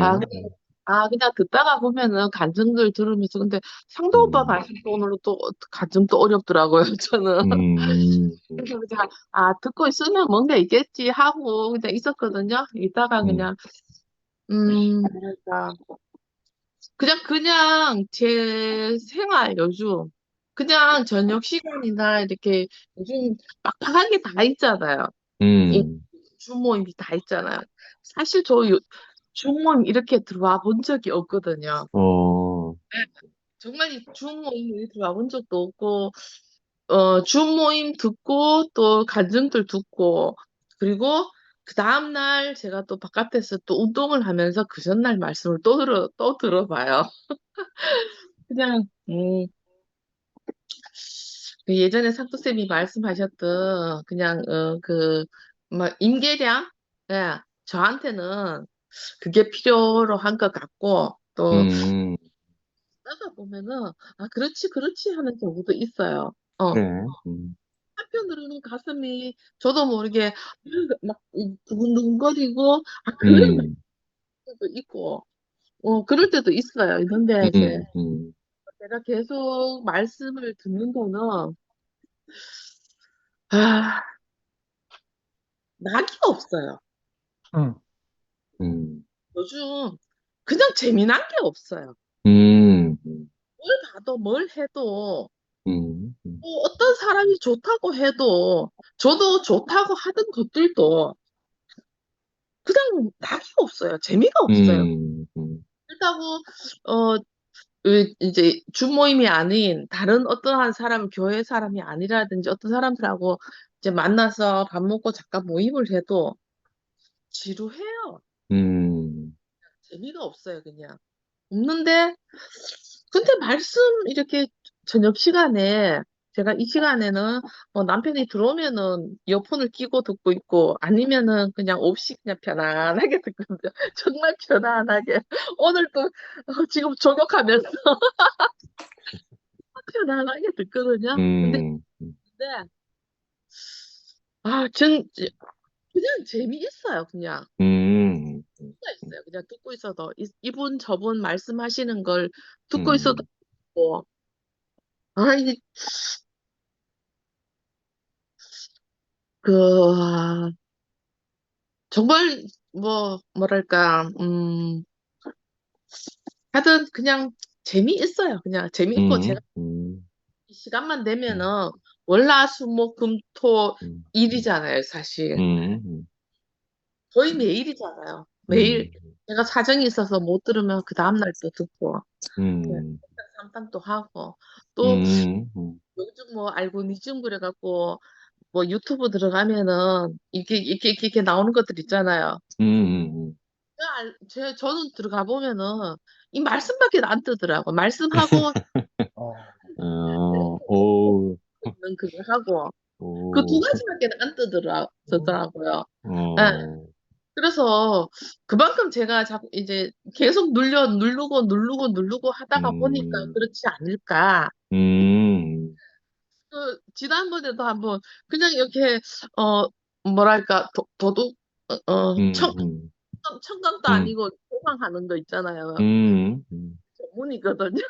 그냥 듣다가 보면은 간증들 들으면서 근데 상도 오빠 음, 말씀도 오늘은 또 간증 또 어렵더라고요. 저는 음, 그래서 그냥 듣고 있으면 뭔가 있겠지 하고 그냥 있었거든요. 이따가 음, 그냥 뭐랄까 그냥 제 생활 요즘 그냥 저녁 시간이나 이렇게 요즘 빡빡한 게 다 있잖아요. 이 음, 줌모임이 다 있잖아요. 사실 줌모임 이렇게 들어와 본 적이 없거든요. 어, 정말 이 줌모임에 들어와 본 적도 없고, 줌모임 듣고 또 간증들 듣고, 그리고 그 다음날 제가 또 바깥에서 또 운동을 하면서 그 전날 말씀을 또 들어봐요. 그냥, 그 예전에 상도쌤이 말씀하셨던 그냥, 임계량? 예, 저한테는 그게 필요로 한 것 같고, 또, 음, 하다 보면은, 그렇지, 그렇지 하는 경우도 있어요. 그래. 한편으로는 가슴이 저도 모르게 막 두근두근거리고, 그런 음, 날도 있고, 그럴 때도 있어요. 있는데, 이제, 음, 음, 제가 계속 말씀을 듣는 거는, 아, 낙이 없어요. 응. 음, 요즘, 그냥 재미난 게 없어요. 음, 뭘 봐도 뭘 해도, 음, 어떤 사람이 좋다고 해도, 저도 좋다고 하던 것들도, 그냥 낙이 없어요. 재미가 없어요. 음, 그렇다고 이제 주 모임이 아닌 다른 어떠한 사람, 교회 사람이 아니라든지 어떤 사람들하고 이제 만나서 밥 먹고 잠깐 모임을 해도 지루해요. 음, 재미가 없어요, 그냥. 없는데, 근데 말씀 이렇게 저녁 시간에 제가 이 시간에는 남편이 들어오면은 이어폰을 끼고 듣고 있고 아니면은 그냥 없이 그냥 편안하게 듣거든요. 정말 편안하게. 오늘 또 지금 조격하면서 편안하게 듣거든요. 근데, 음, 근데 아, 전 그냥 재미있어요. 그냥 음, 재미가 있어요. 그냥 듣고 있어도 이분 저분 말씀하시는 걸 듣고 있어도 음, 뭐, 이게 그 정말 뭐랄까 하여튼 그냥 재미있어요. 그냥 재미있고 제가 이 시간만 되면은 월화수목금토 음, 일이잖아요, 사실. 음, 거의 매일이잖아요. 매일 음, 제가 사정이 있어서 못 들으면 그 다음날 또 듣고, 네, 음, 상담도 하고, 또 음, 음, 요즘 뭐 알고리즘 그래갖고, 뭐 유튜브 들어가면은 이렇게 나오는 것들 있잖아요. 음, 저는 들어가 보면은 이 말씀밖에 안 뜨더라고. 말씀하고 어, 오, 있는 그거 하고 그 두 오, 가지밖에 안 뜨더라고요. 예. 어, 그래서 그만큼 제가 자꾸 이제 계속 누르고 하다가 보니까 음, 그렇지 않을까. 음, 그 지난번에도 한번 그냥 이렇게 어 뭐랄까 도둑 음, 음, 청각도 음, 아니고 도망하는 거 있잖아요. 음, 전문이거든요.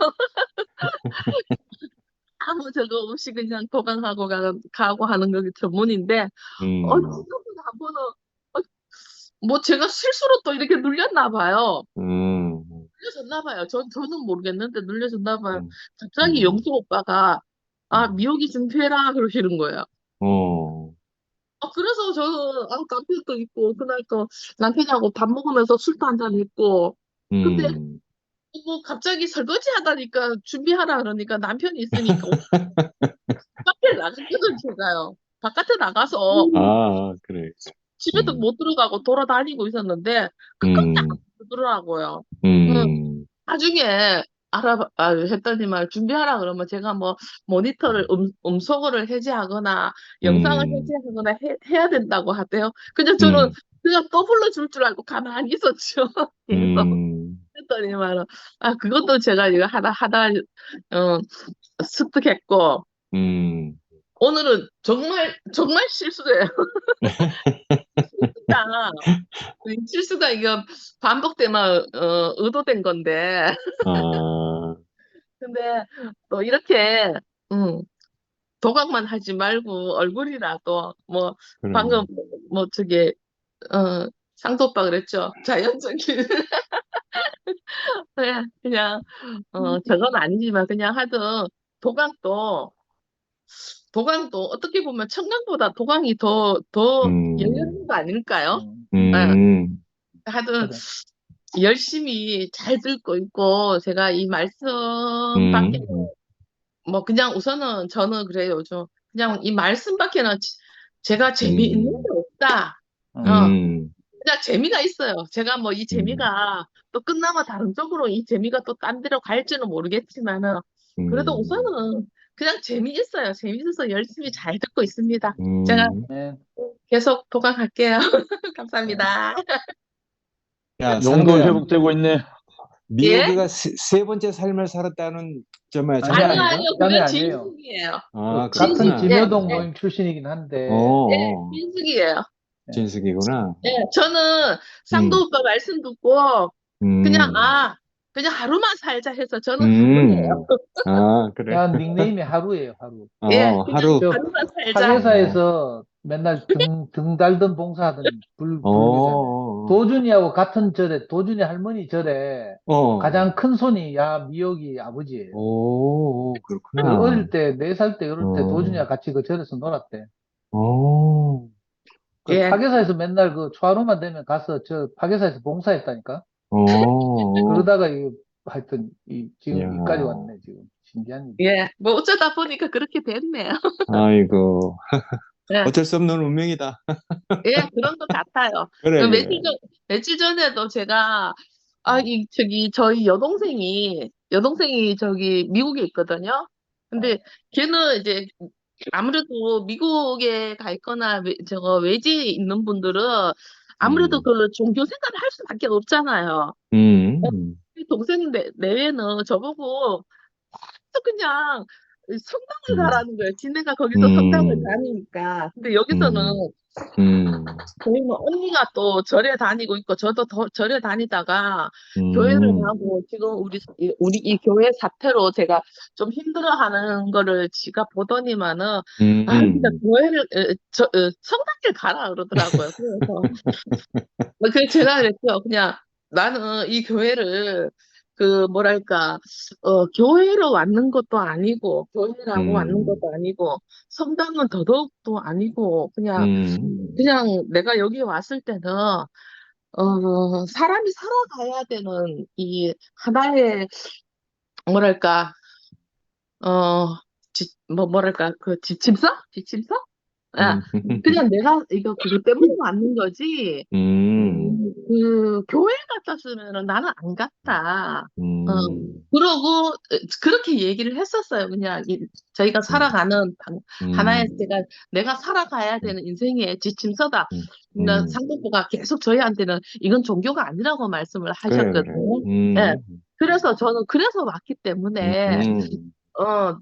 아무 저거 없이 그냥 도망하고 가고 하는 게 전문인데 음, 지금부터 한 번은 어, 뭐 제가 실수로 또 이렇게 눌렸나 봐요. 음, 눌려졌나 봐요. 저는 모르겠는데 눌려졌나 봐요. 음, 갑자기 음, 영수 오빠가 아 음, 미역이 좀 해라 그러시는 거예요. 어, 그래서 저는 남편도 있고 그날 또 남편하고 밥 먹으면서 술도 한잔 했고 근데 음, 뭐 갑자기 설거지 하다니까 준비하라 그러니까 남편이 있으니까 밖에 나갔거든 제가요. 바깥에 나가서 그래. 집에도 음, 못 들어가고 돌아다니고 있었는데 끝까지 안 음, 들더라고요. 응. 음, 나중에 했더니만 준비하라 그러면 제가 뭐 모니터를 음성을 해제하거나 영상을 음, 해제하거나 해야 된다고 하대요. 그냥 저는 음, 그냥 또 불러줄 줄 알고 가만히 있었죠. 계속. 음, 했더니만 그것도 제가 이거 하다 어, 습득했고 음, 오늘은 정말 실수예요. 실수가 실수가 이거 반복되면 의도된 건데 아, 근데 또 이렇게 음, 도각만 하지 말고 얼굴이라도 뭐 그럼, 방금 뭐 저기 어, 상도 오빠 그랬죠. 자연적인 그냥 저건 아니지만 그냥 하든 도각도 도강도 어떻게 보면 청강보다 도강이 더 음, 열려있는 거 아닐까요? 음, 예, 음, 하여튼 그래. 열심히 잘 듣고 있고 제가 이 말씀밖에 음, 뭐 그냥 우선은 저는 그래요. 요즘 그냥 이 말씀밖에는 제가 재미있는 게 음, 없다. 어, 음, 그냥 재미가 있어요. 제가 뭐 이 음, 재미가 또 끝나면 다른 쪽으로 이 재미가 또 딴 데로 갈지는 모르겠지만은 그래도 음, 우선은 그냥 재미있어요. 재미있어서 열심히 잘 듣고 있습니다. 제가 음. 네, 계속 도강할게요. 네. 감사합니다. 야, 용도 상도야, 회복되고 있네. 예? 미호기가 세 번째 삶을 살았다는 점에 아니, 아니요, 아니, 자랑인가? 아니요. 자매 그건 아니에요. 진숙이에요. 같은 그렇구나. 예, 진여동 예, 모임 출신이긴 어, 한데, 예, 어, 진숙이에요. 예, 진숙이구나. 예, 저는 음, 상도 오빠 말씀 듣고 그냥, 음, 그냥 하루만 살자 해서 저는 하루예요. 음. 그래. 그냥 닉네임이 하루예요, 하루. 예, 그냥 하루, 저 하루만 살자. 어, 파괴사에서 맨날 등 달던 봉사하던 어, 불교잖아요. 어, 도준이하고 같은 절에, 도준이 할머니 절에 어, 가장 큰 손이 미역이 아버지예요. 그 그렇구나. 어릴 때, 4살 때, 어릴 때 어, 도준이와 같이 그 절에서 놀았대. 어, 그 예, 파괴사에서 맨날 그 초하루만 되면 가서 저 파괴사에서 봉사했다니까. 어, 그러다가 하여튼 야, 지금 이까지 왔네, 지금. 신기한 일. 예. 뭐 어쩌다 보니까 그렇게 됐네요. 아이고, 예, 어쩔 수 없는 운명이다. 예, 그런 것 같아요. 그래, 그래. 며칠 전에도 제가, 저희 여동생이 저기 미국에 있거든요. 근데 걔는 이제 아무래도 미국에 가 있거나 저거 외지에 있는 분들은 아무래도 음, 그 종교 생활을 할 수밖에 없잖아요. 음, 우리 동생 내외는 저보고 또 그냥 성당을 음, 가라는 거예요. 지네가 거기서 성당을 음, 다니니까. 근데 여기서는 음, 음, 저희 뭐 언니가 또 절에 다니고 있고 저도 더 절에 다니다가 교회를 음, 가고 지금 우리 이 교회 사태로 제가 좀 힘들어하는 거를 지가 보더니만은 진짜 음, 교회를 성당을 가라 그러더라고요. 그래서 제가 그랬죠. 그냥 나는 이 교회를 뭐랄까, 교회로 왔는 것도 아니고, 교회라고 왔는 것도 아니고, 성당은 더더욱도 아니고, 그냥 내가 여기 왔을 때는, 사람이 살아가야 되는 하나의, 뭐랄까, 뭐랄까, 지침서? 지침서? 아, 그냥 내가 그것 때문에 왔는 거지. 교회 같았으면 나는 안 갔다. 그러고, 그렇게 얘기를 했었어요. 그냥, 저희가 살아가는, 하나의 내가 살아가야 되는 인생의 지침서다. 상대부가 계속 저희한테는 이건 종교가 아니라고 말씀을 하셨거든요. 예. 그래서 저는 그래서 왔기 때문에,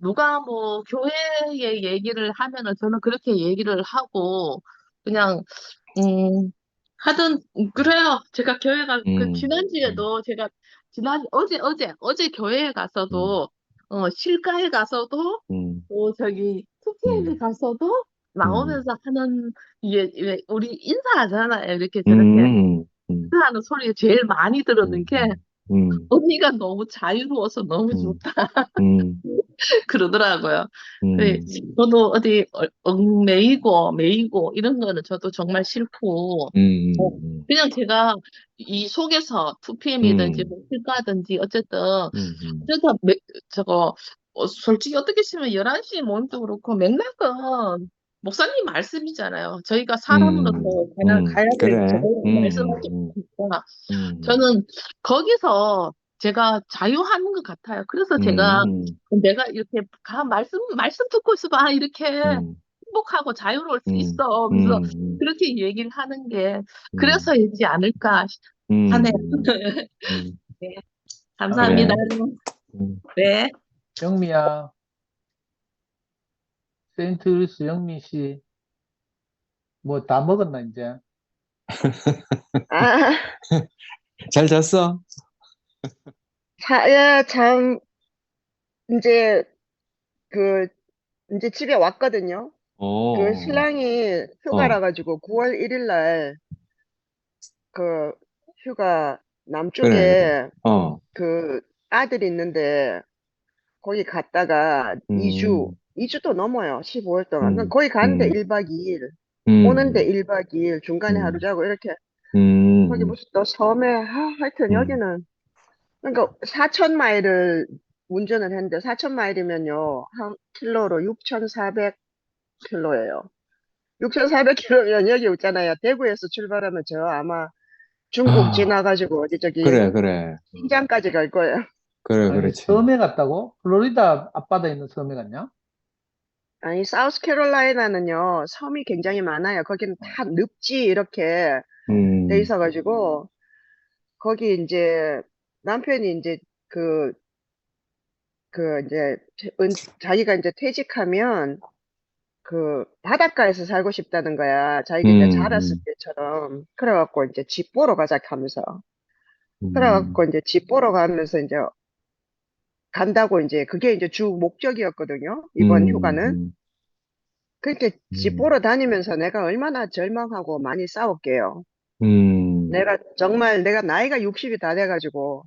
누가 뭐 교회의 얘기를 하면은 저는 그렇게 얘기를 하고 그냥 하든 그래요. 제가 교회가 지난주에도 제가 어제 교회에 가서도 실가에 가서도 또 저기 투표에 가서도 나오면서 하는 왜 우리 인사하잖아요. 이렇게 저렇게 인사하는 소리 제일 많이 들었는 게 언니가 너무 자유로워서 너무 좋다. 그러더라고요. 네, 저도 어디 매이고 이런 거는 저도 정말 싫고 그냥 제가 이 속에서 2PM이든지 뭐 필가든지 어쨌든 저거 솔직히 어떻게 치면 11시 모임도 그렇고 맥락은 목사님 말씀이잖아요. 저희가 사람으로서 가야 될 그래. 저희 말씀하시니까 저는 거기서 제가 자유하는 것 같아요. 그래서 제가 내가 이렇게 말씀 듣고 있어봐. 이렇게 행복하고 자유로울 수 있어. 그래서 그렇게 얘기를 하는 게 그래서이지 않을까 하네요. 네, 감사합니다. 네. 영미야, 세인트루이스 영미 씨, 뭐 다 먹었나, 이제? 아, 잘 잤어? 야, 참, 이제, 이제 집에 왔거든요. 신랑이 휴가라 가지고 9월 1일 날, 그, 휴가, 그래. 남쪽에 아들이 있는데, 거기 갔다가 2주도 넘어요. 15일 동안. 그러니까 거기 가는데 1박 2일, 오는데 1박 2일, 중간에 하루 자고, 이렇게. 거기 무슨 또 섬에, 하여튼 여기는, 그러니까 4,000마일을 운전을 했는데 4,000마일이면요 한 킬로로 6,400킬로예요. 6,400킬로면 여기 있잖아요. 대구에서 출발하면 저 아마 중국 지나가지고 어디 저기 그래. 신장까지 갈 거예요. 그래, 아니, 그렇지. 섬에 갔다고? 플로리다 앞바다에 있는 섬에 갔냐? 아니 사우스캐롤라이나는요 섬이 굉장히 많아요. 거기는 다 늪지 이렇게 돼 있어가지고 거기 이제 남편이 이제 이제 자기가 이제 퇴직하면 바닷가에서 살고 싶다는 거야. 자기가 이제 자랐을 때처럼. 그래갖고 이제 집 보러 가자 하면서. 그래갖고 이제 집 보러 가면서 이제 간다고 이제 그게 이제 주 목적이었거든요. 이번 휴가는. 그렇게 집 보러 다니면서 내가 얼마나 절망하고 많이 싸웠게요. 내가 나이가 60이 다 돼가지고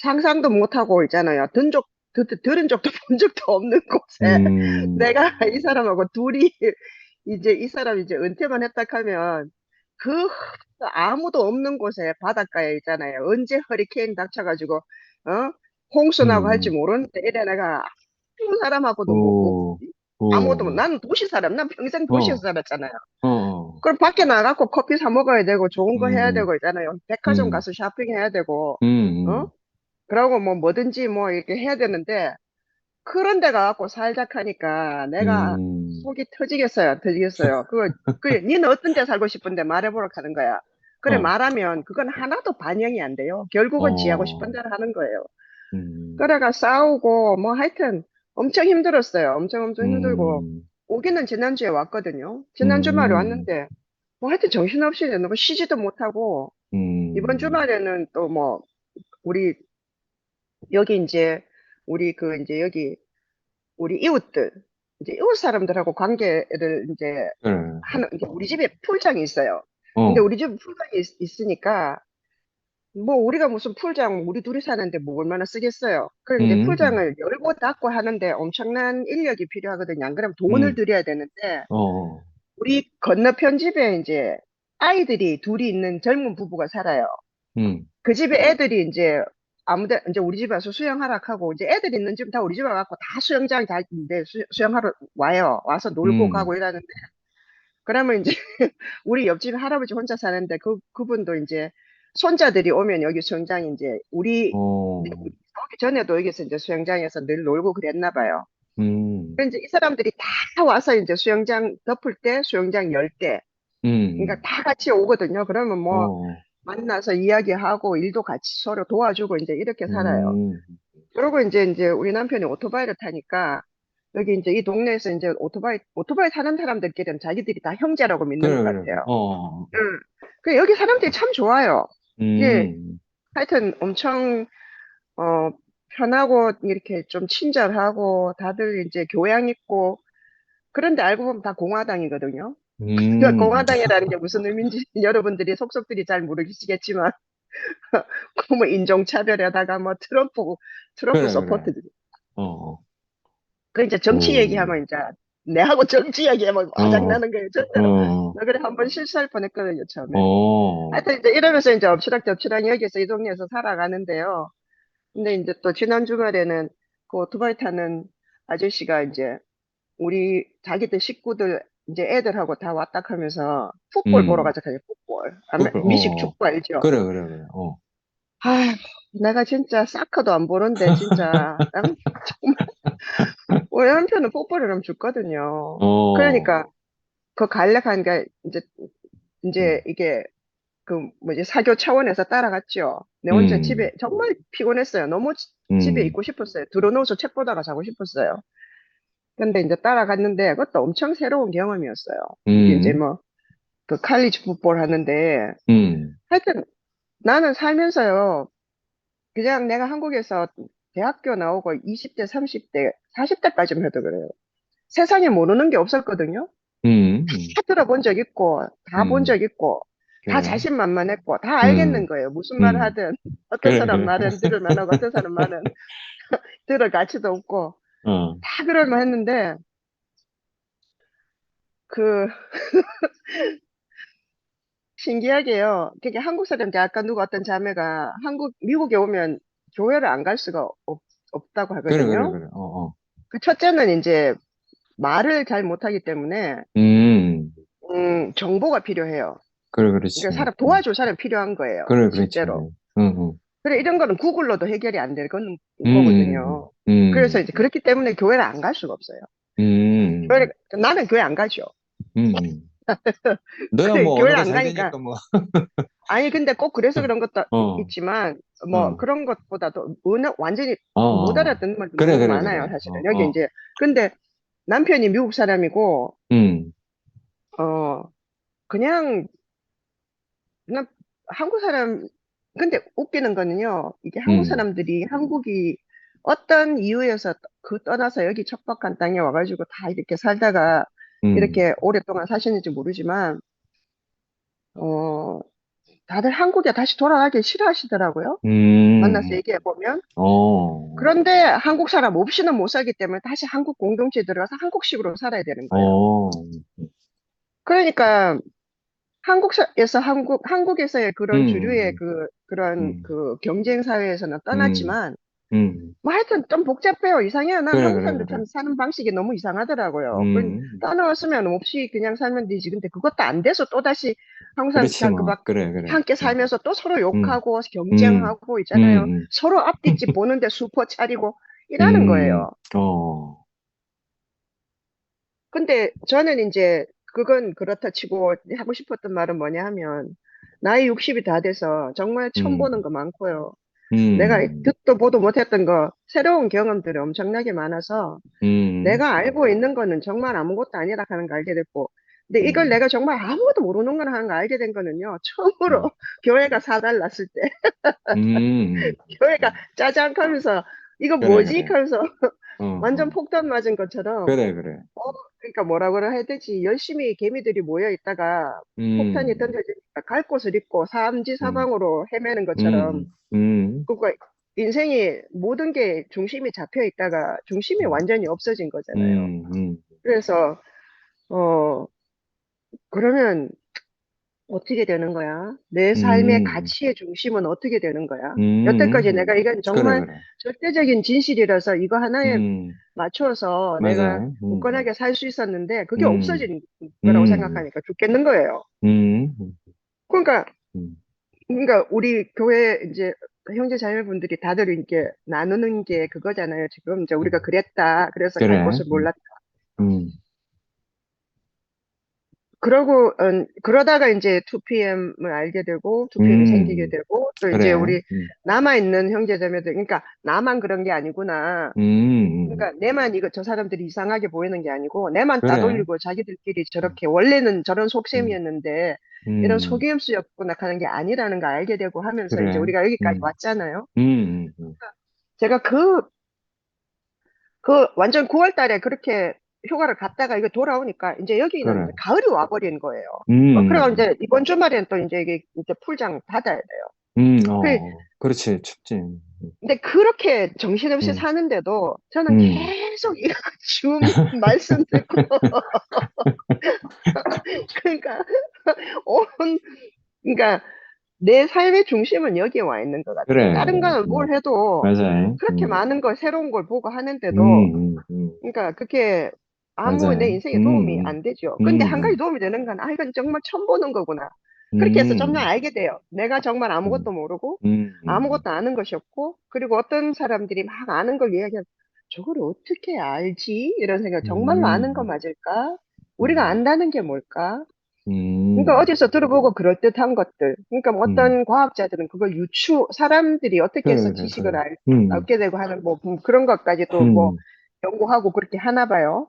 상상도 못하고 있잖아요. 들은 적도 본 적도 없는 곳에 내가 이 사람하고 둘이 이제 이 사람 이제 은퇴만 했다 하면 아무도 없는 곳에 바닷가에 있잖아요. 언제 허리케인 닥쳐가지고 홍수 나고 할지 모르는데 이래 내가 아무 사람하고도 아무도 나는 도시 사람 난 평생 도시에서 살았잖아요. 그럼 밖에 나가고 커피 사 먹어야 되고 좋은 거 해야 되고 있잖아요. 백화점 가서 쇼핑해야 되고 그러고 뭐든지 이렇게 해야 되는데 그런 데 가갖고 살자 하니까 내가 속이 터지겠어요. 그래, 니는 어떤 데 살고 싶은데 말해보라 하는 거야. 그래, 말하면 그건 하나도 반영이 안 돼요. 결국은 지하고 싶은 대로 하는 거예요. 그래가 싸우고, 하여튼 엄청 힘들었어요. 엄청 힘들고. 오기는 지난주에 왔거든요. 지난 주말에 왔는데, 하여튼 정신없이 쉬지도 못하고, 이번 주말에는 또 우리, 여기 이제, 이제 여기, 우리 이웃들, 이제 이웃 사람들하고 관계를 이제 이제 우리 집에 풀장이 있어요. 근데 우리 집에 풀장이 있으니까 뭐 우리가 무슨 풀장 우리 둘이 사는데 뭐 얼마나 쓰겠어요. 그런데 풀장을 열고 닫고 하는데 엄청난 인력이 필요하거든요. 안 그러면 돈을 들여야 되는데 어, 우리 건너편 집에 이제 아이들이 둘이 있는 젊은 부부가 살아요. 그 집에 애들이 이제 아무데 이제 우리 집에 와서 수영하라 하고 이제 애들 있는 집 다 우리 집에 와갖고 다 수영장 다 있는데 수영하러 와요. 와서 놀고 가고 이러는데 그러면 이제 우리 옆집 할아버지 혼자 사는데 그분도 이제 손자들이 오면 여기 수영장 이제 우리 오기 전에도 여기서 이제 수영장에서 늘 놀고 그랬나 봐요. 그래서 이제 이 사람들이 다 와서 이제 수영장 덮을 때 수영장 열 때 그러니까 다 같이 오거든요. 그러면 뭐 만나서 이야기하고 일도 같이 서로 도와주고 이제 이렇게 살아요. 그리고 이제 우리 남편이 오토바이를 타니까 여기 이제 이 동네에서 이제 오토바이 타는 사람들끼리는 자기들이 다 형제라고 믿는 것 같아요. 응. 그 여기 사람들이 참 좋아요. 예, 하여튼 엄청 편하고 이렇게 좀 친절하고 다들 이제 교양 있고 그런데 알고 보면 다 공화당이거든요. 공화당이라는 게 무슨 의미인지 여러분들이 속속들이 잘 모르시겠지만 뭐 인종차별에다가 뭐 트럼프 그래. 서포트들. 어, 그 이제 정치 얘기하면 이제 내하고 정치 얘기하면 화장나는 거예요. 절대로. 나 그래 한번 실수할 뻔했거든요 처음에. 하여튼 이제 이러면서 이제 엎치락뒤엎치락 여기서 이 동네에서 살아가는데요. 근데 이제 또 지난 주말에는 그 오토바이 타는 아저씨가 이제 우리 자기들 식구들 이제 애들하고 다 왔다 하면서 풋볼 보러 가자 그래 풋볼. 미식 축구 알죠? 그래. 아, 내가 진짜 사커도 안 보는데 진짜 정말 우리 남편은 풋볼을 좀 죽거든요. 그러니까 그 갈래간 게 이제 이게 그 뭐지 사교 차원에서 따라갔죠. 내 혼자 집에 정말 피곤했어요. 너무 집에 있고 싶었어요. 들어누워서 책 보다가 자고 싶었어요. 근데 이제 따라갔는데 그것도 엄청 새로운 경험이었어요. 이게 이제 뭐 그 칼리지 풋볼 하는데 하여튼 나는 살면서요. 그냥 내가 한국에서 대학교 나오고 20대, 30대, 40대까지만 해도 그래요. 세상에 모르는 게 없었거든요. 다 들어본 적 있고, 다 본 적 있고, 다 그래. 자신만만했고, 다 알겠는 거예요. 무슨 말을 하든, 어떤 사람 말은 들을 만하고, 어떤 사람 말은 들을 가치도 없고, 다 그럴 만했는데, 그, 신기하게요. 그게 한국 사람들, 아까 누가 어떤 자매가 미국에 오면 교회를 안 갈 수가 없다고 하거든요. 그래. 그 첫째는 이제 말을 잘 못하기 때문에, 정보가 필요해요. 그렇지. 그러니까 도와줄 사람이 필요한 거예요. 그렇지. 실제로. 그래, 이런 거는 구글로도 해결이 안 될 거거든요. 그래서 이제 그렇기 때문에 교회를 안 갈 수가 없어요. 나는 교회 안 가죠. 너야 뭐 교회 언어가 안 잘 가니까. 되니까 뭐. 아니, 근데 꼭 그래서 그런 것도 있지만, 뭐, 그런 것보다도, 완전히 못 알아듣는 말도 너무 많아요, 사실은. 여기 이제. 근데 남편이 미국 사람이고, 그냥, 한국 사람, 근데 웃기는 거는요, 이게 한국 사람들이 한국이 어떤 이유에서 떠나서 여기 척박한 땅에 와가지고 다 이렇게 살다가 이렇게 오랫동안 사시는지 모르지만, 다들 한국에 다시 돌아가기 싫어하시더라고요. 만나서 얘기해보면. 그런데 한국 사람 없이는 못 살기 때문에 다시 한국 공동체에 들어가서 한국식으로 살아야 되는 거예요. 그러니까 한국에서의 그런 주류의 그런 경쟁 사회에서는 떠났지만, 뭐 하여튼 좀 복잡해요. 이상해요. 난 한국 사람들 참 사는 방식이 너무 이상하더라고요. 떠나왔으면 없이 그냥 살면 되지. 근데 그것도 안 돼서 또다시 한국 사람들 뭐. 함께 살면서 또 서로 욕하고 경쟁하고 있잖아요. 서로 앞뒤집 보는데 슈퍼 차리고 이러는 거예요. 근데 저는 이제 그건 그렇다 치고 하고 싶었던 말은 뭐냐 하면 나이 60이 다 돼서 정말 처음 보는 거 많고요. 내가 듣도 보도 못했던 거 새로운 경험들이 엄청나게 많아서 내가 알고 있는 거는 정말 아무것도 아니라 하는 거 알게 됐고 근데 이걸 내가 정말 아무것도 모르는 거나 하는 거 알게 된 거는요. 처음으로 교회가 사달났을 때 교회가 짜잔 하면서 이거 뭐지? 하면서 완전 폭탄 맞은 것처럼 그래. 그러니까 그러니까 뭐라고 해야 되지? 열심히 개미들이 모여 있다가 폭탄이 던져지니까 갈 곳을 잃고 삼지사방으로 헤매는 것처럼 그러니까 인생이 모든 게 중심이 잡혀 있다가 중심이 완전히 없어진 거잖아요. 그래서 그러면 어떻게 되는 거야? 내 삶의 가치의 중심은 어떻게 되는 거야? 여태까지 내가 이건 정말 그래. 절대적인 진실이라서 이거 하나에 맞춰서 내가 맞아요. 굳건하게 살 수 있었는데 그게 없어진 거라고 생각하니까 죽겠는 거예요. 그러니까 그러니까 우리 교회 이제 형제 자매분들이 다들 이렇게 나누는 게 그거잖아요. 지금 이제 우리가 그랬다. 그래서 갈 그래. 곳을 몰랐다. 음. 그러고 그러다가 이제 2PM을 알게 되고 2PM이 생기게 되고 또 이제 그래. 우리 남아있는 형제자매들 그러니까 나만 그런 게 아니구나. 그러니까 내만 이거 저 사람들이 이상하게 보이는 게 아니고 내만 그래. 따돌리고 자기들끼리 저렇게 원래는 저런 속셈이었는데 이런 속임수였구나 하는 게 아니라는 걸 알게 되고 하면서 그래. 이제 우리가 여기까지 왔잖아요. 음. 제가 완전 9월 달에 그렇게 휴가를 갔다가 이거 돌아오니까 이제 여기는 그래. 이제 가을이 와버린 거예요. 그래서 이제 이번 주말에는 또 이제 이게 이제 풀장 닫아야 돼요. 그렇지. 춥지. 근데 그렇게 정신없이 사는데도 저는 계속 이거 줌 말씀 듣고 그러니까 그러니까 내 삶의 중심은 여기에 와 있는 것 같아요. 그래. 다른 거는 뭘 해도 맞아요. 그렇게 많은 걸 새로운 걸 보고 하는데도 그러니까 그게 아무 내 맞아요. 인생에 도움이 안 되죠. 근데 한 가지 도움이 되는 건 이건 정말 처음 보는 거구나. 그렇게 해서 정말 알게 돼요. 내가 정말 아무것도 모르고 아무것도 아는 것이 없고 그리고 어떤 사람들이 막 아는 걸 이야기하면 저걸 어떻게 알지? 이런 생각. 정말로 아는 거 맞을까? 우리가 안다는 게 뭘까? 그러니까 어디서 들어보고 그럴듯한 것들. 그러니까 뭐 어떤 과학자들은 그걸 사람들이 어떻게 해서 그래. 지식을 얻게 되고 하는 뭐 그런 것까지 또 뭐 연구하고 그렇게 하나 봐요.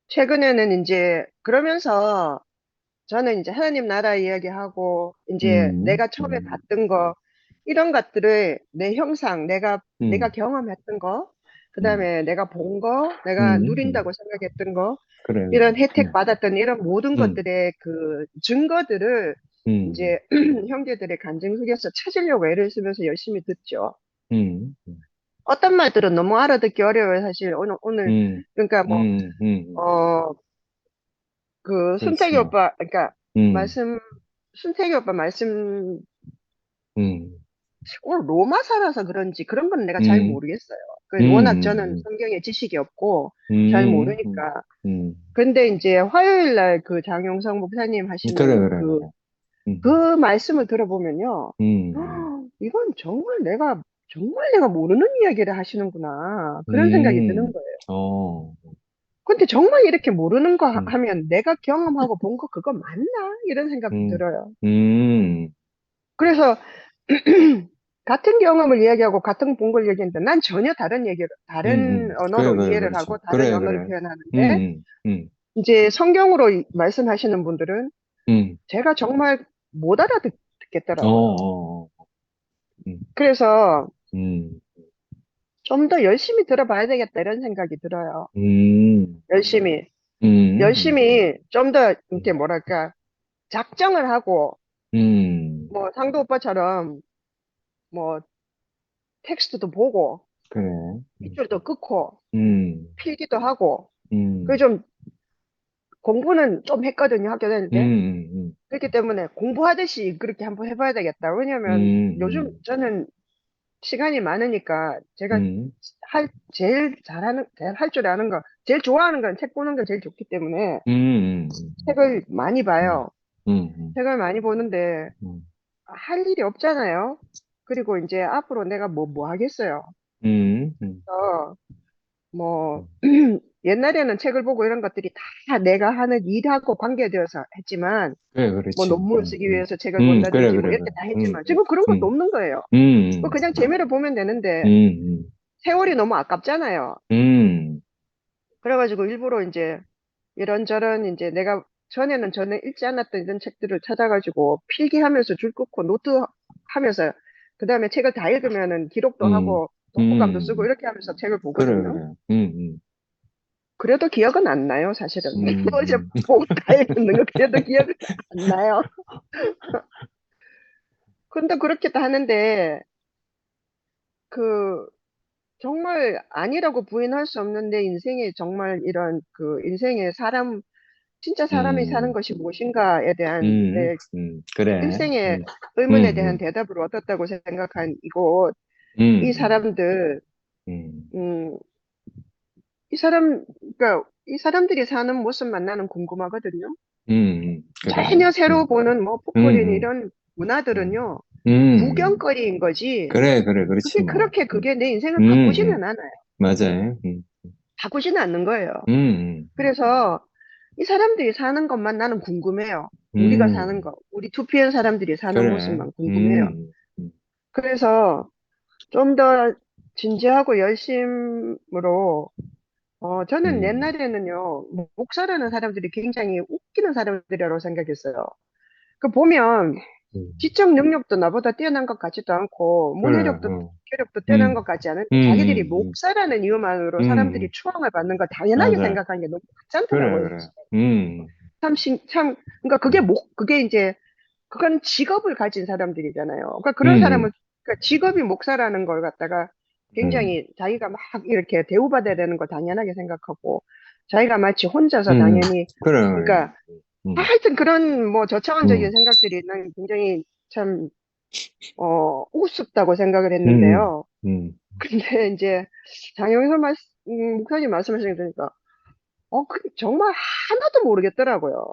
최근에는 이제 그러면서 저는 이제 하나님 나라 이야기하고 이제 내가 처음에 봤던 거 이런 것들을 내 형상, 내가 경험했던 거, 그다음에 내가 본 거, 내가 누린다고 생각했던 거, 그래. 이런 혜택 받았던 이런 모든 것들의 그 증거들을 이제 형제들의 간증 속에서 찾으려고 애를 쓰면서 열심히 듣죠. 어떤 말들은 너무 알아듣기 어려워요, 사실. 오늘 그러니까 뭐, 그렇지. 순택이 오빠, 그러니까 순택이 오빠 말씀, 오늘 로마사라서 그런지 그런 건 내가 잘 모르겠어요. 워낙 저는 성경에 지식이 없고 잘 모르니까. 근데 이제 화요일 날 그 장용성 목사님 하시는 그래. 그 말씀을 들어보면요. 이건 정말 내가 모르는 이야기를 하시는구나. 그런 생각이 드는 거예요. 근데 정말 이렇게 모르는 거 하면 내가 경험하고 본 거 그거 맞나? 이런 생각도 들어요. 그래서 같은 경험을 이야기하고 같은 본 걸 얘기하는데 난 전혀 다른 언어로 그래, 이해를 그렇지. 하고 다른 그래. 언어를 표현하는데 음. 이제 성경으로 말씀하시는 분들은 제가 정말 못 알아듣겠더라고요. 그래서 좀 더 열심히 들어봐야 되겠다 이런 생각이 들어요. 열심히 좀 더 이렇게 뭐랄까 작정을 하고 뭐 상도 오빠처럼 뭐 텍스트도 보고 그래. 빗줄도 끊고 음. 필기도 하고 음. 그 좀 공부는 좀 했거든요 학교 다닐 때. 음. 그렇기 때문에 공부하듯이 그렇게 한번 해봐야 되겠다. 왜냐면 요즘 저는 시간이 많으니까 제가 제일 할 줄 아는 거, 제일 좋아하는 건 책 보는 게 제일 좋기 때문에 책을 많이 봐요. 책을 많이 보는데 할 일이 없잖아요. 그리고 이제 앞으로 내가 뭐 하겠어요. 그래서 뭐 옛날에는 책을 보고 이런 것들이 다 내가 하는 일하고 관계되어서 했지만 그래, 뭐 그렇지. 논문을 쓰기 위해서 책을 본다든지 그래, 뭐 그래, 이렇게 그래. 다 했지만 지금 그런 것도 없는 거예요. 그냥 재미를 보면 되는데 세월이 너무 아깝잖아요. 그래가지고 일부러 이제 이런저런 이제 내가 전에 읽지 않았던 이런 책들을 찾아가지고 필기하면서 줄 끊고 노트하면서 그 다음에 책을 다 읽으면은 기록도 하고 독후감도 쓰고 이렇게 하면서 책을 그래, 보거든요. 그래. 그래도 기억은 안 나요, 사실은. 어제 음, 보고 다 읽는 거 그래도 기억은 안 나요. 근데 그렇게 다 하는데, 그, 정말 아니라고 부인할 수 없는데, 인생에 정말 이런 인생에 진짜 사람이 사는 음, 것이 무엇인가에 대한 내 그래. 일생의 의문에 음, 대한 음, 대답을 얻었다고 생각한 이곳, 이 음, 사람들, 음, 음, 그러니까 이 사람들이 사는 모습만 나는 궁금하거든요. 그래. 전혀 새로 보는 뭐 음, 풋볼이니 음, 이런 음, 문화들은요, 음. 구경거리인 거지. 그래, 그래, 그렇지, 뭐. 그게 내 인생을 음, 바꾸지는 않아요. 맞아요. 바꾸지는 않는 거예요. 음, 그래서 이 사람들이 사는 것만 나는 궁금해요. 우리가 사는 음, 거, 우리 2PM 사람들이 사는 그래. 모습만 궁금해요. 음, 그래서 좀 더 진지하고 열심으로, 저는 음, 옛날에는요, 목사라는 사람들이 굉장히 웃기는 사람들이라고 생각했어요. 그 보면, 음. 지적 능력도 나보다 뛰어난 것 같지도 않고, 그래, 문해력도, 어. 계력도 뛰어난 것 음, 같지 않은데, 자기들이 음, 음, 목사라는 이유만으로 사람들이 음, 추앙을 받는 걸 당연하게 맞아. 생각하는 게 너무 그래, 귀찮더라고요. 그래. 그러니까 음, 그게 이제, 그건 직업을 가진 사람들이잖아요. 그러니까 그런 음, 사람은, 그러니까 직업이 목사라는 걸 갖다가 음, 굉장히 자기가 막 이렇게 대우받아야 되는 걸 당연하게 생각하고, 자기가 마치 혼자서 음, 당연히, 그래. 그러니까 음, 하여튼 그런 뭐 저차원적인 음, 생각들이 난 굉장히 참, 우습다고 생각을 음, 했는데요. 음, 근데 이제 장영선 목사님 말씀하시는 거 들으니까, 정말 하나도 모르겠더라고요.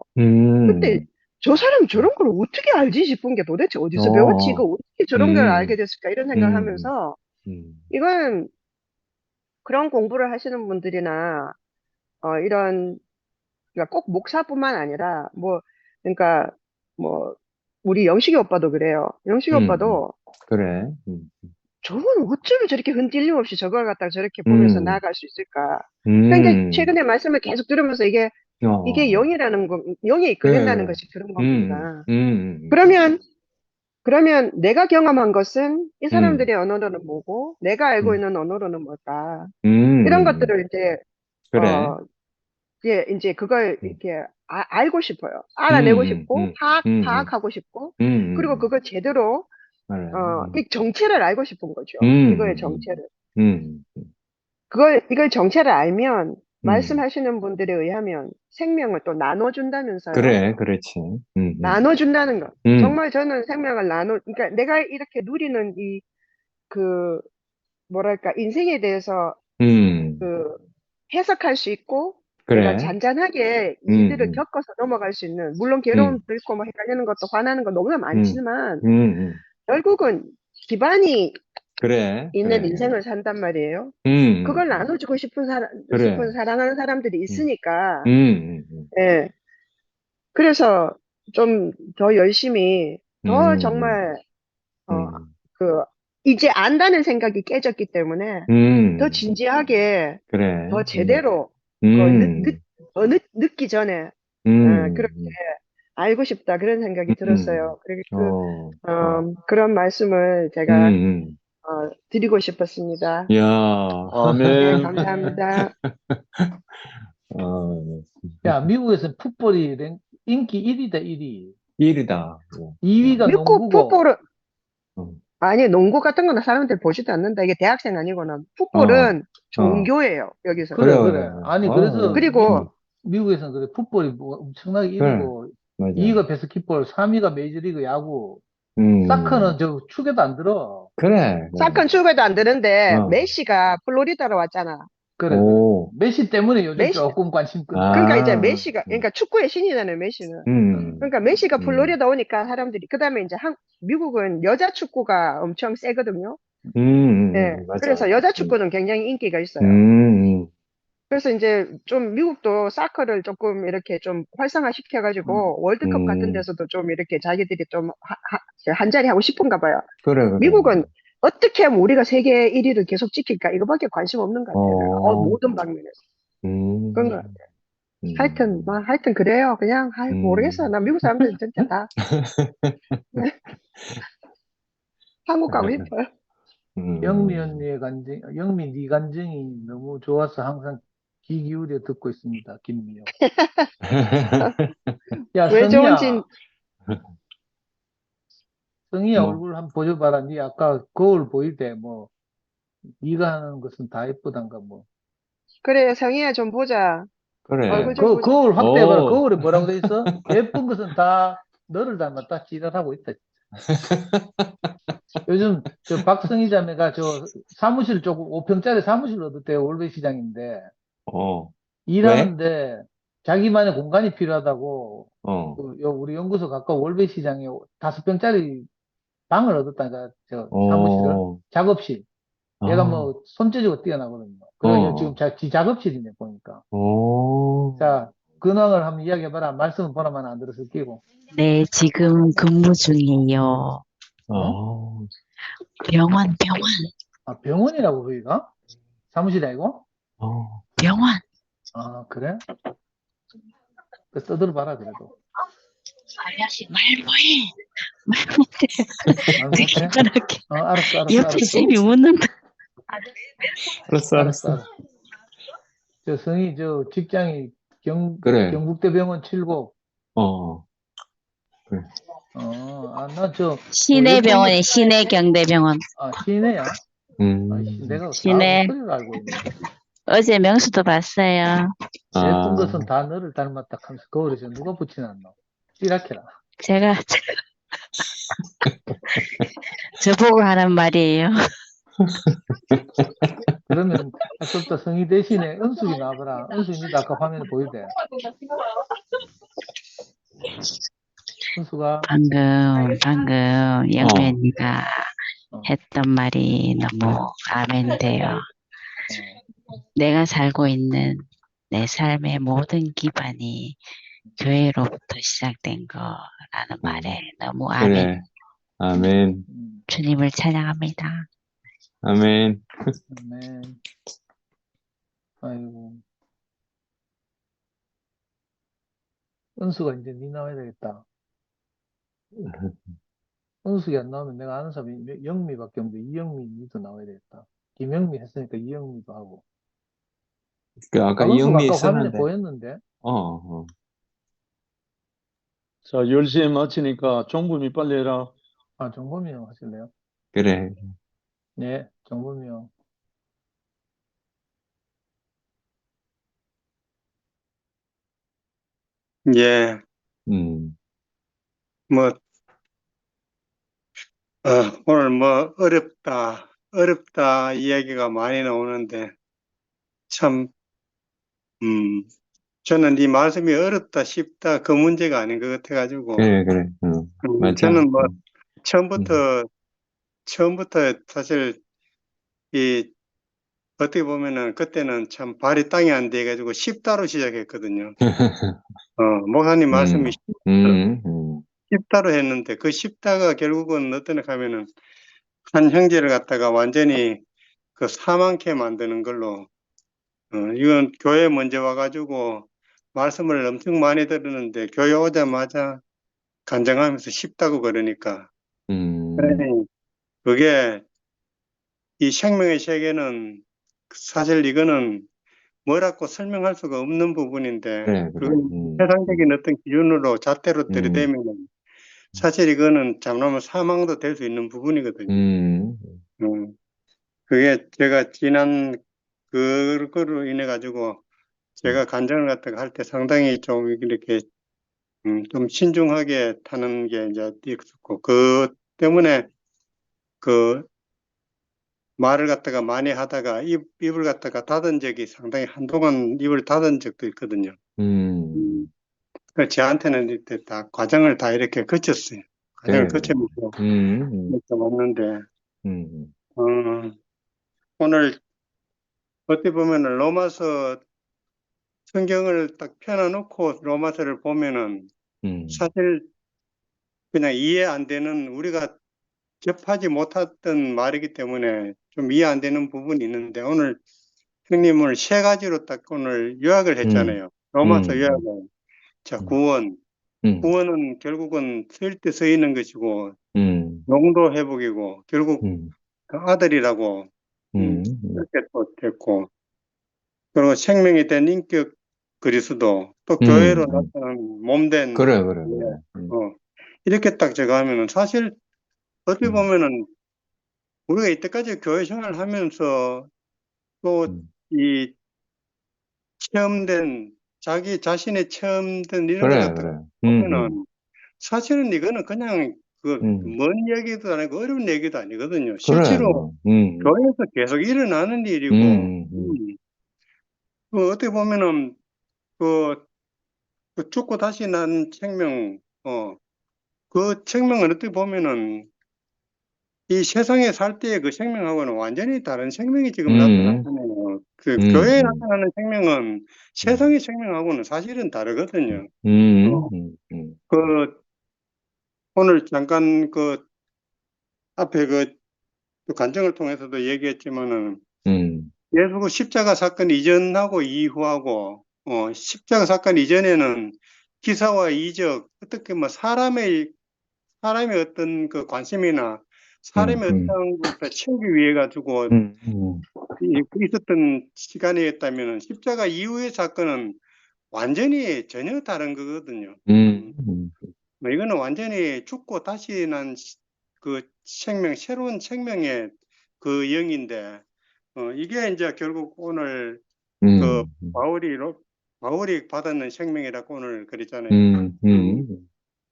근데 음, 저 사람 저런 걸 어떻게 알지 싶은 게 도대체 어, 어디서 배웠지? 이거 어, 어떻게 저런 걸 알게 음, 됐을까? 이런 생각을 음, 하면서, 음, 이건 그런 공부를 하시는 분들이나, 이런, 그러니까 꼭 목사뿐만 아니라, 그러니까, 뭐, 우리 영식이 오빠도 그래요. 영식이 음. 오빠도 그래. 저건 어쩌면 저렇게 흔들림 없이 저걸 갖다가 저렇게 보면서 음, 나아갈 수 있을까? 그러니까 음, 최근에 말씀을 계속 들으면서 이게 어, 영에 이끌린다는 그래. 것이 그런 음, 겁니다. 음, 그러면 내가 경험한 것은 이 음, 사람들의 언어로는 뭐고, 내가 알고 음, 있는 언어로는 뭘까? 음, 이런 음, 것들을 이제, 그래. 어, 이제 그걸 음, 이렇게 알고 싶어요. 음, 알아내고 음, 싶고, 음, 음, 파악하고 싶고, 음, 그리고 그걸 제대로, 그래. 이 정체를 알고 싶은 거죠. 이거의 음, 정체를. 음, 이걸 정체를 알면, 음, 말씀하시는 분들에 의하면 생명을 또 나눠준다면서요. 그래, 그렇지. 나눠준다는 것. 음, 정말 저는 생명을 그러니까 내가 이렇게 누리는 그, 뭐랄까, 인생에 대해서 음, 그 해석할 수 있고, 내가 그래. 잔잔하게 이 음, 일들을 음, 겪어서 넘어갈 수 있는, 물론 음, 괴로움도 있고, 뭐 헷갈리는 것도 화나는 거 너무나 음, 많지만, 음, 결국은 기반이 그래, 있는 그래. 인생을 산단 말이에요. 그걸 음, 나눠주고 싶은 그래. 사랑하는 사람들이 음, 있으니까, 음, 음, 예. 그래서 좀 더 열심히, 더 음, 정말, 어, 음, 그, 이제 안다는 생각이 깨졌기 때문에, 더 음, 진지하게, 그래. 더 제대로, 그, 음, 늦기 전에, 그렇게 음, 알고 싶다, 그런 생각이 음, 들었어요. 그리고 어, 그런 말씀을 음, 제가, 드리고 싶었습니다. 야, 네, 아멘. 감사합니다. 어, 야, 미국에서 풋볼이 인기 1위다, 1위. 일이다. 2위가 미국 농구고, 풋볼은, 어, 아니, 농구 같은 거는 사람들 보지도 않는다. 이게 대학생 아니고는. 어, 풋볼은 어, 종교예요, 여기서는. 그래, 그래, 그래. 그래. 아니, 어, 그래서 그리고, 미국에서는 그래, 풋볼이 뭐 엄청나게 그래, 1위고, 맞아. 2위가 배스킷볼, 3위가 메이저리그 야구, 음, 사커는 저 축에도 안 들어. 그래, 그래. 사건 축구도 안 되는데, 어, 메시가 플로리다로 왔잖아. 그래, 그래. 오, 메시 때문에 요즘 메시, 조금 관심 끈다. 그러니까 이제 아, 메시가, 그러니까 축구의 신이잖아요, 메시는. 음, 그러니까 메시가 음, 플로리다 오니까 사람들이, 그 다음에 이제 미국은 여자 축구가 엄청 세거든요. 예. 맞아. 그래서 여자 음, 축구는 굉장히 인기가 있어요. 음, 그래서 이제 좀 미국도 사커를 조금 이렇게 좀 활성화 음. 시켜가지고 월드컵 같은 음, 데서도 좀 이렇게 자기들이 좀 한 자리 하고 싶은가 봐요. 그래, 그래. 미국은 어떻게 하면 우리가 세계 1위를 계속 지킬까? 이거밖에 관심 없는 것 같아요. 내가. 어, 모든 방면에서. 그런 거. 음, 뭐, 음, 하여튼 그래요. 그냥, 모르겠어. 음. 나 미국 사람들 진짜 다 한국 가고 싶어요. 영미 음, 언니의 간증, 영미 네 간증이 너무 좋아서 항상 귀 기울여 듣고 있습니다. 김미영. 야, 왜 성희야. 좋은지 성희야, 뭐. 얼굴 한번 보여봐라. 니 아까 거울 보일 때 뭐, 네가 하는 것은 다 예쁘단가 뭐. 그래 성희야 좀 보자. 그래. 얼굴 좀 보자. 거울 확대해봐라. 오. 거울에 뭐라고 돼 있어? 예쁜 것은 다 너를 닮았다. 지랄하고 있다. 요즘 저 박성희 자매가 저 사무실 쪽 5평짜리 사무실 얻었대요. 올배시장인데. 왜? 일하는데 자기만의 공간이 필요하다고 우리 연구소 가까운 월배시장에 5평짜리 방을 얻었다니까. 저 사무실을. 작업실. 얘가 뭐 손재주가 뛰어나거든요. 그래서 지금 지 작업실이네 보니까. 자, 근황을 한번 이야기해봐라. 말씀은 보나마나 안 들었을 끼고. 네, 지금 근무 중이에요. 병원. 아, 병원이라고 거기가? 사무실이 아니고? 병원. 아, 그래? 그 떠들어봐라 그래도. 아저씨 말 뭐해? 말 못해. 말 되게 못해? 편하게. 알았어. 옆에 쌤이 웃는다. 알았어. 저 성이 저 직장이 그래. 경북대병원 7고. 그래. 나 저 시내병원이 시내경대병원. 시내야? 내가 시내. 소리를 알고 있네. 어제 명수도 봤어요. 예쁜 것은 다 너를 닮았다 하면서 거울에 저 누가 붙여놨노? 찌라케라. 제가 저보고 하는 말이에요. 그러면 아까부터 성이 대신에 은숙이 나와봐라. 은숙이도 아까 화면에 보이대. 은숙아. 방금 영배니가 했던 말이 너무 아멘돼요. 내가 살고 있는 내 삶의 모든 기반이 교회로부터 시작된 거라는 말에 너무 아멘. 그래. 아멘. 주님을 찬양합니다. 아멘. 아멘. 아이고. 은수가 이제 니 나와야 되겠다. 은숙이 안 나오면 내가 아는 사람이 영미밖에 없는데 이영미 니도 나와야 되겠다. 김영미 했으니까 이영미도 하고. 아까 은숙 이영미 아까 화면에 있었는데. 보였는데. 자, 10시에 마치니까 종범이 빨리 해라. 정범이 형 하실래요? 그래. 네, 정범이 형. 예, 뭐, 오늘 뭐, 어렵다 이야기가 많이 나오는데, 참, 저는 이 말씀이 어렵다, 쉽다, 그 문제가 아닌 것 같아가지고, 그래. 맞아. 저는 뭐, 처음부터 사실, 어떻게 보면은, 그때는 참 발이 땅에 안 돼가지고, 쉽다로 시작했거든요. 목사님 말씀이 쉽다로 했는데, 그 쉽다가 결국은 어떠냐 하면은, 한 형제를 갖다가 완전히 그 사망케 만드는 걸로, 이건 교회 먼저 와가지고 말씀을 엄청 많이 들었는데, 교회 오자마자 간증하면서 쉽다고 그러니까. 그러니 그게 이 생명의 세계는 사실 이거는 뭐라고 설명할 수가 없는 부분인데, 그래. 그건 세상적인 어떤 기준으로 잣대로 들이대면은 사실 이거는 잘못하면 사망도 될 수 있는 부분이거든요. 그게 제가 지난 그거로 인해 가지고 제가 간증을 갖다가 할 때 상당히 좀 이렇게 좀 신중하게 타는 게 이제 있었고, 그 때문에 그 말을 갖다가 많이 하다가 입을 갖다가 닫은 적이 상당히 한동안 입을 닫은 적도 있거든요. 그 저한테는 이때 다 과정을 다 이렇게 거쳤어요. 과정을 거치면서 이렇게 왔는데, 오늘 어떻게 보면은 로마서 성경을 딱 펴놔놓고 로마서를 보면은 사실 그냥 이해 안 되는, 우리가 접하지 못했던 말이기 때문에 좀 이해 안 되는 부분이 있는데, 오늘 형님은 세 가지로 딱 오늘 요약을 했잖아요. 로마서 요약은. 자, 구원은 결국은 쓰일 때 쓰이는 것이고, 용도 회복이고, 결국 그 아들이라고 그렇게 또 됐고, 그리고 생명이 된 인격 그리스도, 또 교회로 나타난 몸된 그래. 이렇게 딱 제가 하면은 사실 어떻게 보면은 우리가 이때까지 교회 생활을 하면서 또 이 체험된 자기 자신의 체험된 이런 걸 갖다가 보면은 사실은 이거는 그냥 그 먼 얘기도 아니고 어려운 얘기도 아니거든요. 실제로 교회에서 계속 일어나는 일이고 그 어떻게 보면은 그 죽고 다시 난 생명 그 생명을 어떻게 보면은 이 세상에 살 때의 그 생명하고는 완전히 다른 생명이 지금 나타나잖아요. 그 교회에 나타나는 생명은 세상의 생명하고는 사실은 다르거든요. 그 오늘 잠깐 그 앞에 그 간증을 통해서도 얘기했지만은 예수 그 십자가 사건 이전하고 이후하고 십자가 사건 이전에는 기사와 이적 어떻게 뭐 사람의 어떤 그 관심이나 사람의 어떤 것을 채우기 위해 가지고 있었던 시간이었다면 십자가 이후의 사건은 완전히 전혀 다른 거거든요. 뭐 이거는 완전히 죽고 다시 난 그 생명, 새로운 생명의 그 영인데 이게 이제 결국 오늘 그 바울이 받았는 생명이라고 오늘 그랬잖아요.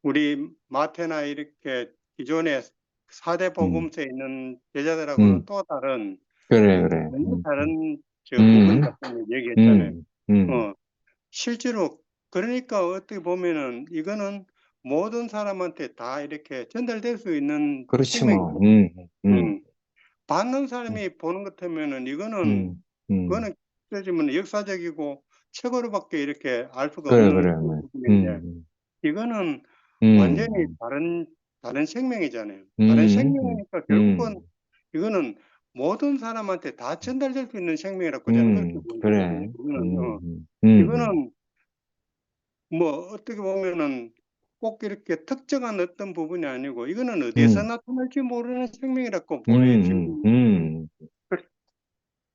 우리 마태나 이렇게 기존의 4대 복음서에 있는 제자들하고는 또 다른 전혀 다른 저 부분 같은 얘기했잖아요. 실제로 그러니까 어떻게 보면은 이거는 모든 사람한테 다 이렇게 전달될 수 있는 그렇지 뭐. 생명이거든요. 받는 사람이 보는 것 같으면은 이거는 그거는 따지면 역사적이고 책으로밖에 이렇게 알 수가 없는 부분인데 이거는 완전히 다른 생명이잖아요. 다른 생명이니까 결국은 이거는 모든 사람한테 다 전달될 수 있는 생명이라고 저는 그렇게 그래. 보거든요. 이거는 뭐 어떻게 보면은 꼭 이렇게 특정한 어떤 부분이 아니고 이거는 어디에서 나타날지 모르는 생명이라고 보여요. 지금.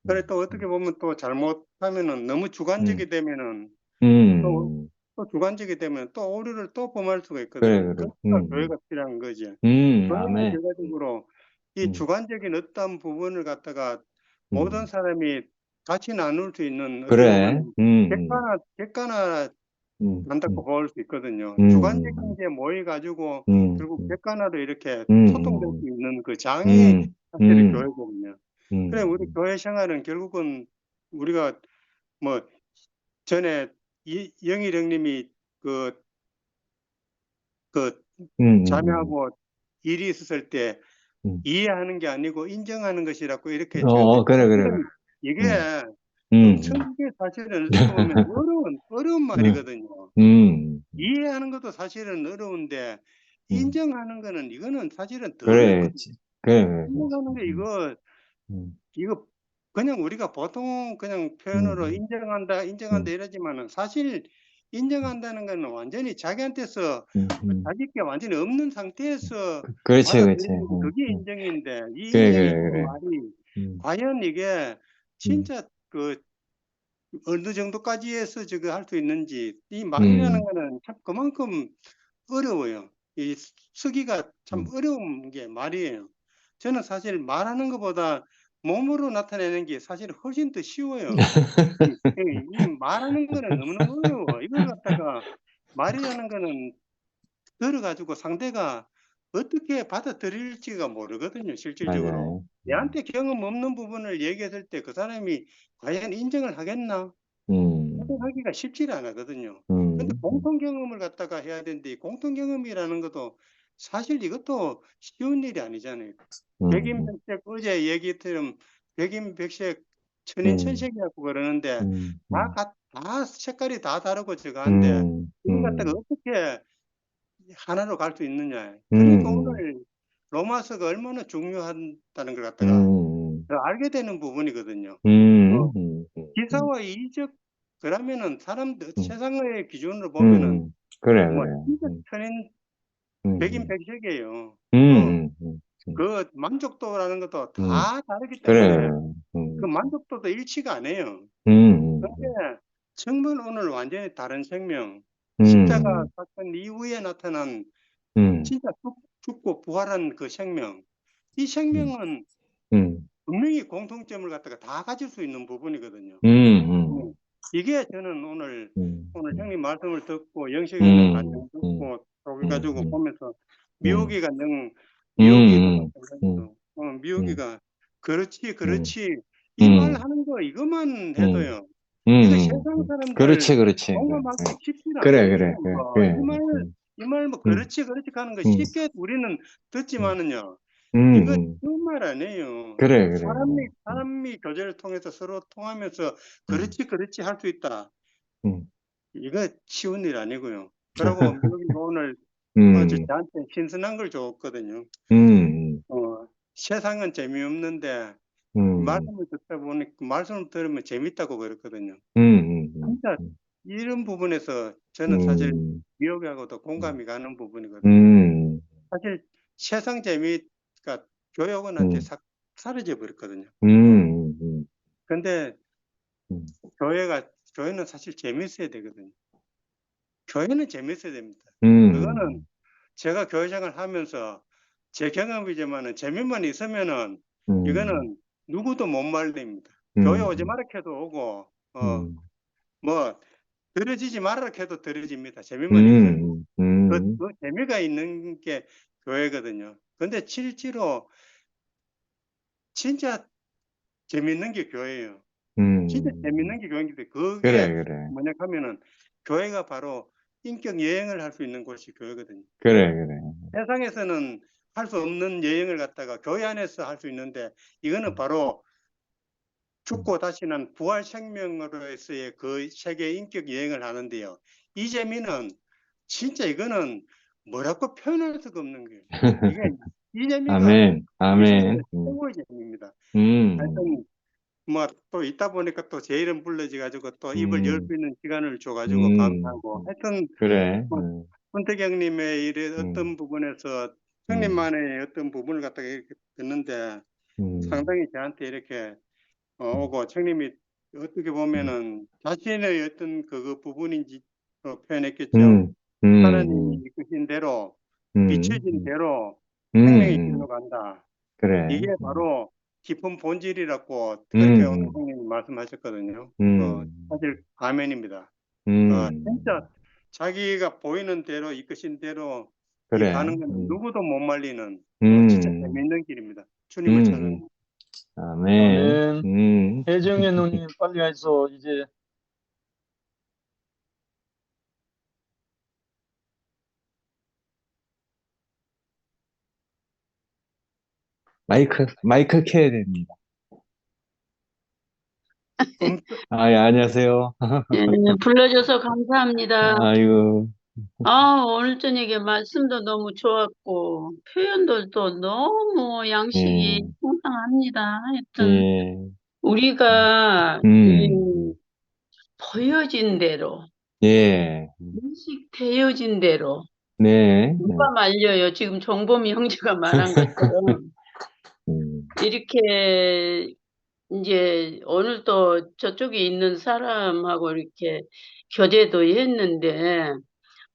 그래 또 어떻게 보면 또 잘못하면은 너무 주관적이 되면은 또 주관적이 되면 또 오류를 또 범할 수가 있거든요. 그래. 그러니까 교회가 필요한 거지. 아멘. 교회가 결과적으로 이 주관적인 어떤 부분을 갖다가 모든 사람이 같이 나눌 수 있는 어떻게 그래. 보면 객관화 한다고 볼 수 있거든요. 주관적인 게 모여가지고 결국 객관화로 이렇게 소통될 수 있는 그 장이 사실은 교회거든요. 그래 우리 교회 생활은 결국은 우리가 뭐 전에 영일 형님이 그 자매하고 일이 있었을 때 이해하는 게 아니고 인정하는 것이라고 이렇게 그래. 이게 천국에 사실은 어떻게 보면 어려운 말이거든요. 이해하는 것도 사실은 어려운데 인정하는 거는 이거는 사실은 더 어렵거든요. 인정하는 게 이거 그냥 우리가 보통 그냥 표현으로 인정한다 이러지만은 사실 인정한다는 거는 완전히 자기한테서 자기께 완전히 없는 상태에서 받아들이는 그게 인정인데 이 인정이 말이 과연 이게 진짜 그 어느 정도까지 해서 저거 할 수 있는지 이 말이라는 거는 참 그만큼 어려워요. 이 쓰기가 참 어려운 게 말이에요. 저는 사실 말하는 것보다 몸으로 나타내는 게 사실 훨씬 더 쉬워요. 이 말하는 거는 너무너무 어려워. 이걸 갖다가 말이라는 거는 들어가지고 상대가 어떻게 받아들일지가 모르거든요, 실질적으로. 내한테 경험 없는 부분을 얘기했을 때 그 사람이 과연 인정을 하겠나? 인정하기가 쉽지 않거든요. 근데 공통 경험을 갖다가 해야 되는데 공통 경험이라는 것도 사실 이것도 쉬운 일이 아니잖아요. 백인백색 어제 얘기처럼 백인백색 천인천색이라고 그러는데 다 색깔이 다 다르고 저거한데 이걸 갖다가 어떻게 하나로 갈 수 있느냐. 그러니까 오늘 로마서가 얼마나 중요하다는 걸 갖다가 알게 되는 부분이거든요. 기사와 이적 그러면은 사람들 세상의 기준으로 보면은 뭐 진짜 천인 백인백색이에요. 그 만족도라는 것도 다 다르기 때문에 그 만족도도 일치가 안 해요. 근데 정말 오늘 완전히 다른 생명, 십자가 사건 이후에 나타난 진짜 죽고 부활한 그 생명, 이 생명은 분명히 공통점을 갖다가 다 가질 수 있는 부분이거든요. 이게 저는 오늘 형님 말씀을 듣고 영식이는 가정 듣고 저기 가지고 보면서 미호기가 미호기도 마찬가지로 미호기가 그렇지 이 말 하는 거 이것만 해도요. 이거 세상 사람들 그렇지. 공감하기 쉽지 그래, 않아요. 그래. 이 말 뭐 그렇지 하는 거 쉽게 우리는 듣지만은요. 이거 정말 아니에요. 그래. 사람이 교제를 통해서 서로 통하면서 그렇지 할 수 있다. 이거 쉬운 일 아니고요. 그러고 미국이가 오늘 저한테 신선한 걸 줬거든요. 세상은 재미없는데 말씀을 듣다 보니까 말씀을 들으면 재밌다고 그랬거든요. 진짜 이런 부분에서 저는 사실 미국하고도 공감이 가는 부분이거든요. 사실 세상 재미가 교육원한테 사라져 버렸거든요. 근데 교회는 사실 재밌어야 되거든요. 교회는 재밌어야 됩니다. 그거는 제가 교회 생활 하면서 제 경험이지만은 재미만 있으면은 이거는 누구도 못 말립니다. 교회 오지 마라 해도 오고 뭐 들어지지 마라 해도 들어집니다. 재미만 있으면 그 재미가 있는 게 교회거든요. 근데 실제로 진짜 재밌는 게 교회예요. 진짜 재밌는 게 교회인데 그게 뭐냐 하면은 교회가 바로 인격 여행을 할 수 있는 곳이 교회거든요. 그래. 세상에서는 할 수 없는 여행을 갖다가 교회 안에서 할 수 있는데 이거는 바로 죽고 다시 난 부활 생명으로서의 그 세계 인격 여행을 하는데요. 이 재미는 진짜 이거는 뭐라고 표현할 수가 없는 거예요. 이게 이 재미가 아멘. 최고의 재미입니다. 하여튼 뭐 또 있다 보니까 또 제 이름 불러지 가지고 또 입을 열 수 있는 시간을 줘 가지고 감사하고 하여튼 그래. 손태경님의 일의 어떤 부분에서 형님만의 어떤 부분을 갖다가 이렇게 듣는데 상당히 저한테 이렇게 오고 형님이 어떻게 보면은 자신의 어떤 그 부분인지 표현했겠죠. 하나님이 이끄신 대로 비춰진 대로 생명의 길로 간다. 그래. 이게 바로 깊은 본질이라고 그렇게 오늘 형님이 말씀하셨거든요. 사실 아멘입니다. 진짜 자기가 보이는 대로 이끄신 대로 그래. 가는 건 누구도 못 말리는 진짜 재미있는 길입니다. 주님을 찾는. 아멘. 혜정의 누님 빨리 와서 이제 마이크 켜야 됩니다. 예, 안녕하세요. 불러줘서 감사합니다. 아이고. 오늘 저녁에 말씀도 너무 좋았고, 표현들도 너무 양식이 풍성합니다. 하여튼, 우리가 보여진 대로, 인식되어진 대로, 누가 말려요? 지금 정범이 형제가 말한 것처럼, 이렇게 이제 오늘 또 저쪽에 있는 사람하고 이렇게 교제도 했는데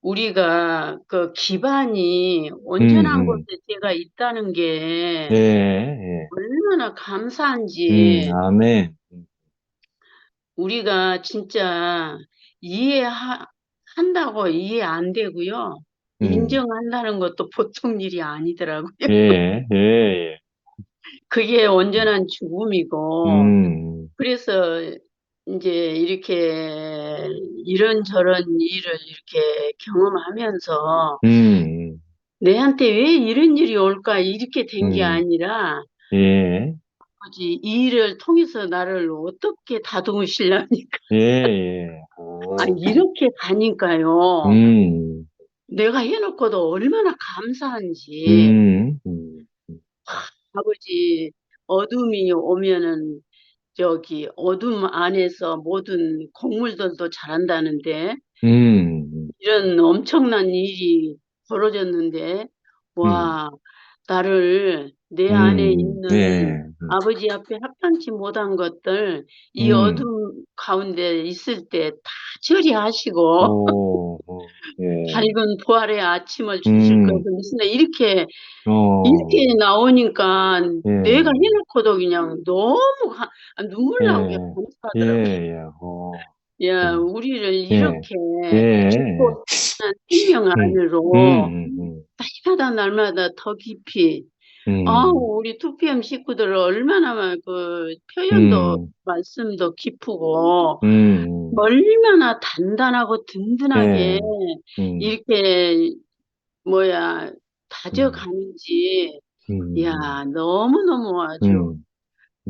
우리가 그 기반이 온전한 곳에 제가 있다는 게 얼마나 감사한지 아멘. 우리가 진짜 이해한다고 이해 안 되고요. 인정한다는 것도 보통 일이 아니더라고요. 그게 온전한 죽음이고, 그래서 이제 이렇게 이런저런 일을 이렇게 경험하면서 내한테 왜 이런 일이 올까 이렇게 된 게 아니라 아버지 이 일을 통해서 나를 어떻게 다듬으시려니까 이렇게 가니까요. 내가 해놓고도 얼마나 감사한지. 아버지 어둠이 오면은 저기 어둠 안에서 모든 곡물들도 자란다는데 이런 엄청난 일이 벌어졌는데 와 나를 내 안에 네, 있는 아버지 앞에 합당치 못한 것들, 이 어둠 가운데 있을 때 다 처리하시고, 예, 밝은 부활의 아침을 주실 것을 믿습니다. 이렇게 나오니까 내가 예, 해놓고도 그냥 너무 눈물 나오게 예, 감사하더라고요. 예, 야, 우리를 예, 이렇게 예, 깊고 찬란한 생명 안으로 날마다 날마다 더 깊이 우리 2PM 식구들 얼마나 그 표현도 말씀도 깊고 얼마나 단단하고 든든하게 이렇게 다져가는지 야, 너무너무 아주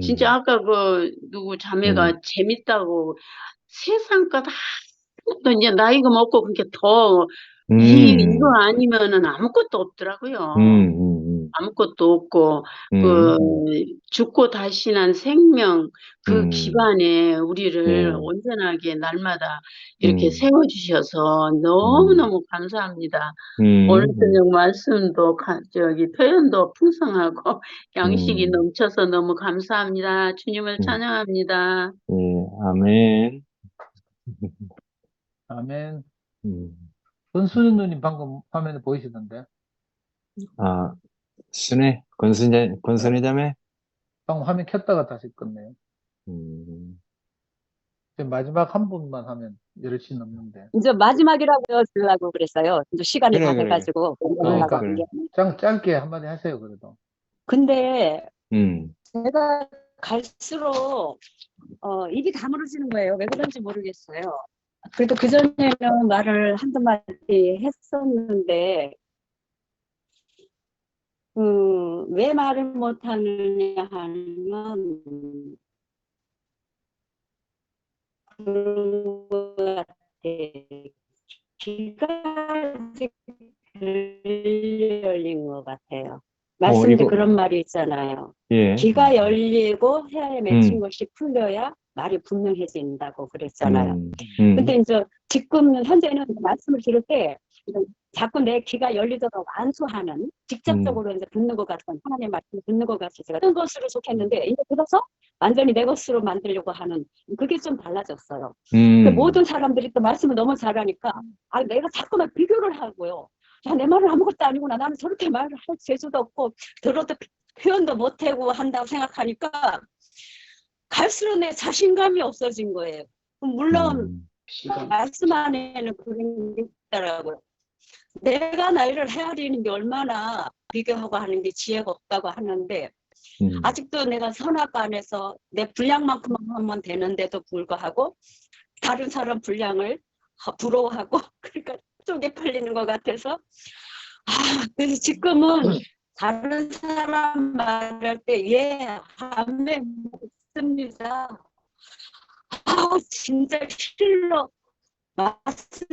진짜 아까 그 누구 자매가 재밌다고 세상 것 아무것도 이제 나이가 먹고 그렇게 더 이거 아니면은 아무것도 없더라고요. 아무것도 없고 그 죽고 다시 난 생명 그 기반에 우리를 온전하게 날마다 이렇게 세워주셔서 너무너무 감사합니다. 오늘 저녁 말씀도 표현도 풍성하고 양식이 넘쳐서 너무 감사합니다. 주님을 찬양합니다. 아멘. 아멘. 권순희 누님 방금 화면에 보이시던데? 권순희 자매? 방금 화면 켰다가 다시 껐네요. 지금 마지막 한 분만 하면 10시 넘는데. 이제 마지막이라고 주려고 그랬어요. 이제 시간이 다 그래. 돼가지고. 그러니까 그래. 짧게 한마디 하세요, 그래도. 근데 음, 제가 갈수록 입이 다물어지는 거예요. 왜 그런지 모르겠어요. 그래도 그전에는 말을 한두 마디 했었는데 왜 말을 못하느냐 하면 그런 것 같아. 귀가 아직 덜 열린 것 같아요. 말씀도 이거- 그런 말이 있잖아요. 예. 귀가 열리고 혀에 맺힌 것이 풀려야 말이 분명해진다고 그랬잖아요. 근데 이제 지금 현재는 말씀을 들을 때 자꾸 내 귀가 열리도록 안수하는 직접적으로 이제 듣는 것 같은 하나님의 말씀을 듣는 것 같이 제가 듣는 것으로 속했는데 이제 들어서 완전히 내 것으로 만들려고 하는 그게 좀 달라졌어요. 모든 사람들이 또 말씀을 너무 잘하니까 내가 자꾸만 비교를 하고요. 야, 내 말은 아무것도 아니구나. 나는 저렇게 말을 할 재주도 없고 들어도 표현도 못하고 한다고 생각하니까 갈수록 내 자신감이 없어진 거예요. 물론 말씀 안에는 그런 게 있더라고요. 내가 나이를 헤아리는 게 얼마나 비교하고 하는 게 지혜가 없다고 하는데 아직도 내가 선악과 안에서 내 분량만큼만 하면 되는데도 불구하고 다른 사람 분량을 부러워하고 그러니까 쪽에 팔리는 것 같아서 그래서 지금은 다른 사람 말할 때 아멘 묻습니다. 진짜 실로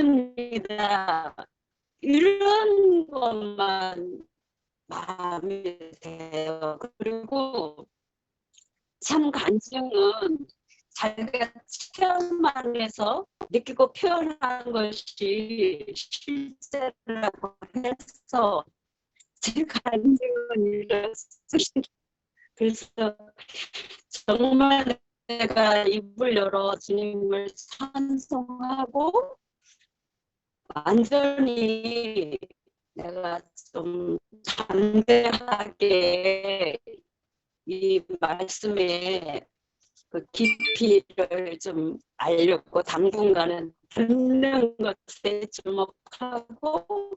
맞습니다. 이런 것만 마음이 돼요. 그리고 참 간증은 자기가 체험하면서 느끼고 표현한 것이 실제라고 해서 제 간증은 이렇습니다. 그래서 정말 내가 입을 열어 주님을 찬송하고 완전히 내가 좀 담대하게 이 말씀에 그 깊이를 좀 알려고 당분간은 듣는 것에 주목하고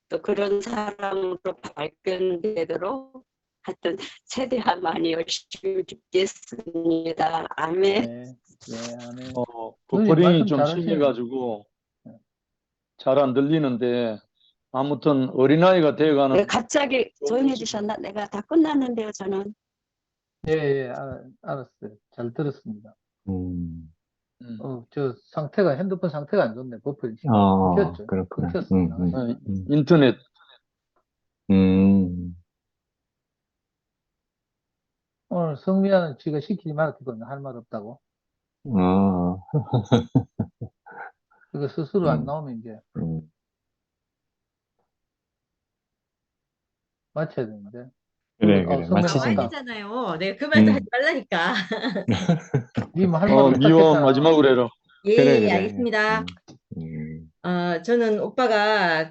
또 그런 사람으로 발견되도록 하여튼 최대한 많이 열심히 듣겠습니다. 아멘. 네, 아멘. 버퍼링이 좀 말씀 잘하시네요. 심해가지고 잘 안 들리는데 아무튼 어린아이가 왜 돼가는 갑자기 조용해지셨나? 내가 다 끝났는데요, 저는. 알았어요. 잘 들었습니다. 저 핸드폰 상태가 안 좋네. 버퍼링 끊겼죠. 그렇구나. 끊겼습니다. 인터넷 오늘 성미아는 지가 시키지 말았거든요. 할 말 없다고. 그거 스스로 안 나오면 이제 마쳐야 되는데. 그래, 어, 그래. 성명 마치자. 나와야 없다. 되잖아요. 내가 그 말도 하지 말라니까. 님 할 말을 딱 미화 했잖아. 마지막으로 해라. 예, 그래, 예, 그래. 알겠습니다. 음, 저는 오빠가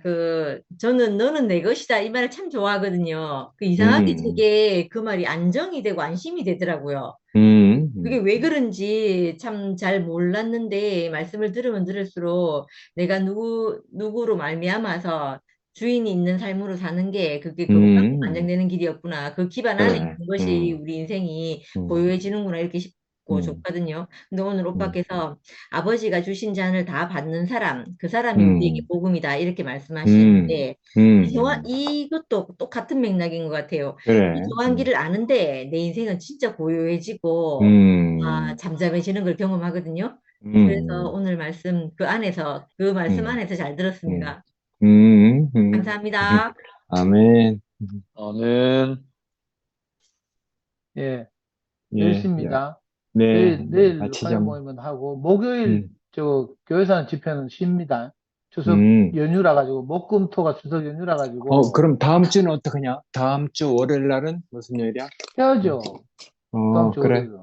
저는 너는 내 것이다 이 말을 참 좋아하거든요. 이상하게 제게 그 말이 안정이 되고 안심이 되더라고요. 그게 왜 그런지 참 잘 몰랐는데 말씀을 들으면 들을수록 내가 누구로 말미암아서 주인이 있는 삶으로 사는 게 그게 거룩하고 안정되는 길이었구나. 그 기반 안에 그래. 있는 것이 우리 인생이 고요해지는구나 이렇게 싶고 좋거든요. 근데 오늘 오빠께서 아버지가 주신 잔을 다 받는 사람, 그 사람이 우리에게 복음이다 이렇게 말씀하시는데 이것도 똑같은 맥락인 것 같아요. 그래. 이 정한기를 아는데 내 인생은 진짜 고요해지고 잠잠해지는 걸 경험하거든요. 그래서 오늘 말씀 그 말씀 안에서 잘 들었습니다. 감사합니다. 아멘. 아멘. 예, 예, 10시입니다. 네, 내일 마치자. 화요 모임은 하고, 목요일 교회에서 하는 집회는 쉽니다. 추석 음. 연휴라 가지고, 목금토가 추석 연휴라 가지고. 그럼 다음 주는 어떡하냐? 다음 주 월요일 날은 무슨 요일이야? 해야죠. 다음 주 그래. 월요일은.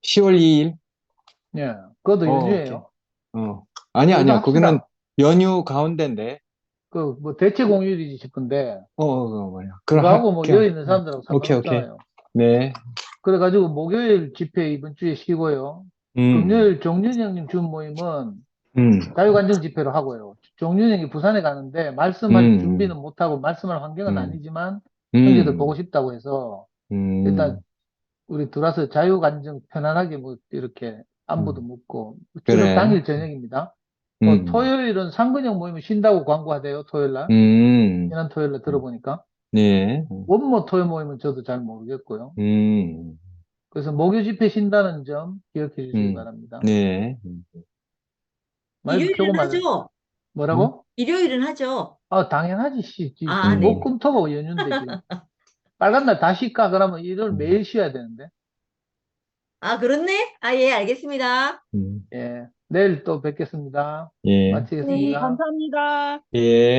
10월 2일? 예, 그것도 연휴예요. 아니야. 합시다. 거기는 연휴 가운데인데. 뭐 대체 공휴일이지 싶은데. 뭐야. 그거하고 뭐 여기 있는 사람들하고 오케이. 상관없잖아요. 네. 그래가지고 목요일 집회 이번 주에 쉬고요. 금요일 종윤이 형님 준 모임은 자유관정 집회로 하고요. 종윤이 형이 부산에 가는데 말씀할 준비는 못하고 말씀할 환경은 아니지만 형제들 보고 싶다고 해서 일단 우리 들어와서 자유관정 편안하게 뭐 이렇게 안부도 묻고 추석 그래. 당일 저녁입니다. 토요일은 상근형 모임을 쉰다고 광고하대요. 토요일날. 지난 토요일날 들어보니까. 네. 원모 토요 모임은 저도 잘 모르겠고요. 그래서 목요 집회 쉰다는 점 기억해 주시기 바랍니다. 네. 말씀 일요일은 조금만 하죠. 뭐라고? 일요일은 하죠. 당연하지. 네. 목금토가 연휴인데 지금. 빨간 날 다 쉴까? 그러면 일요일 매일 쉬어야 되는데. 그렇네? 예, 알겠습니다. 예. 내일 또 뵙겠습니다. 예. 마치겠습니다. 감사합니다. 예.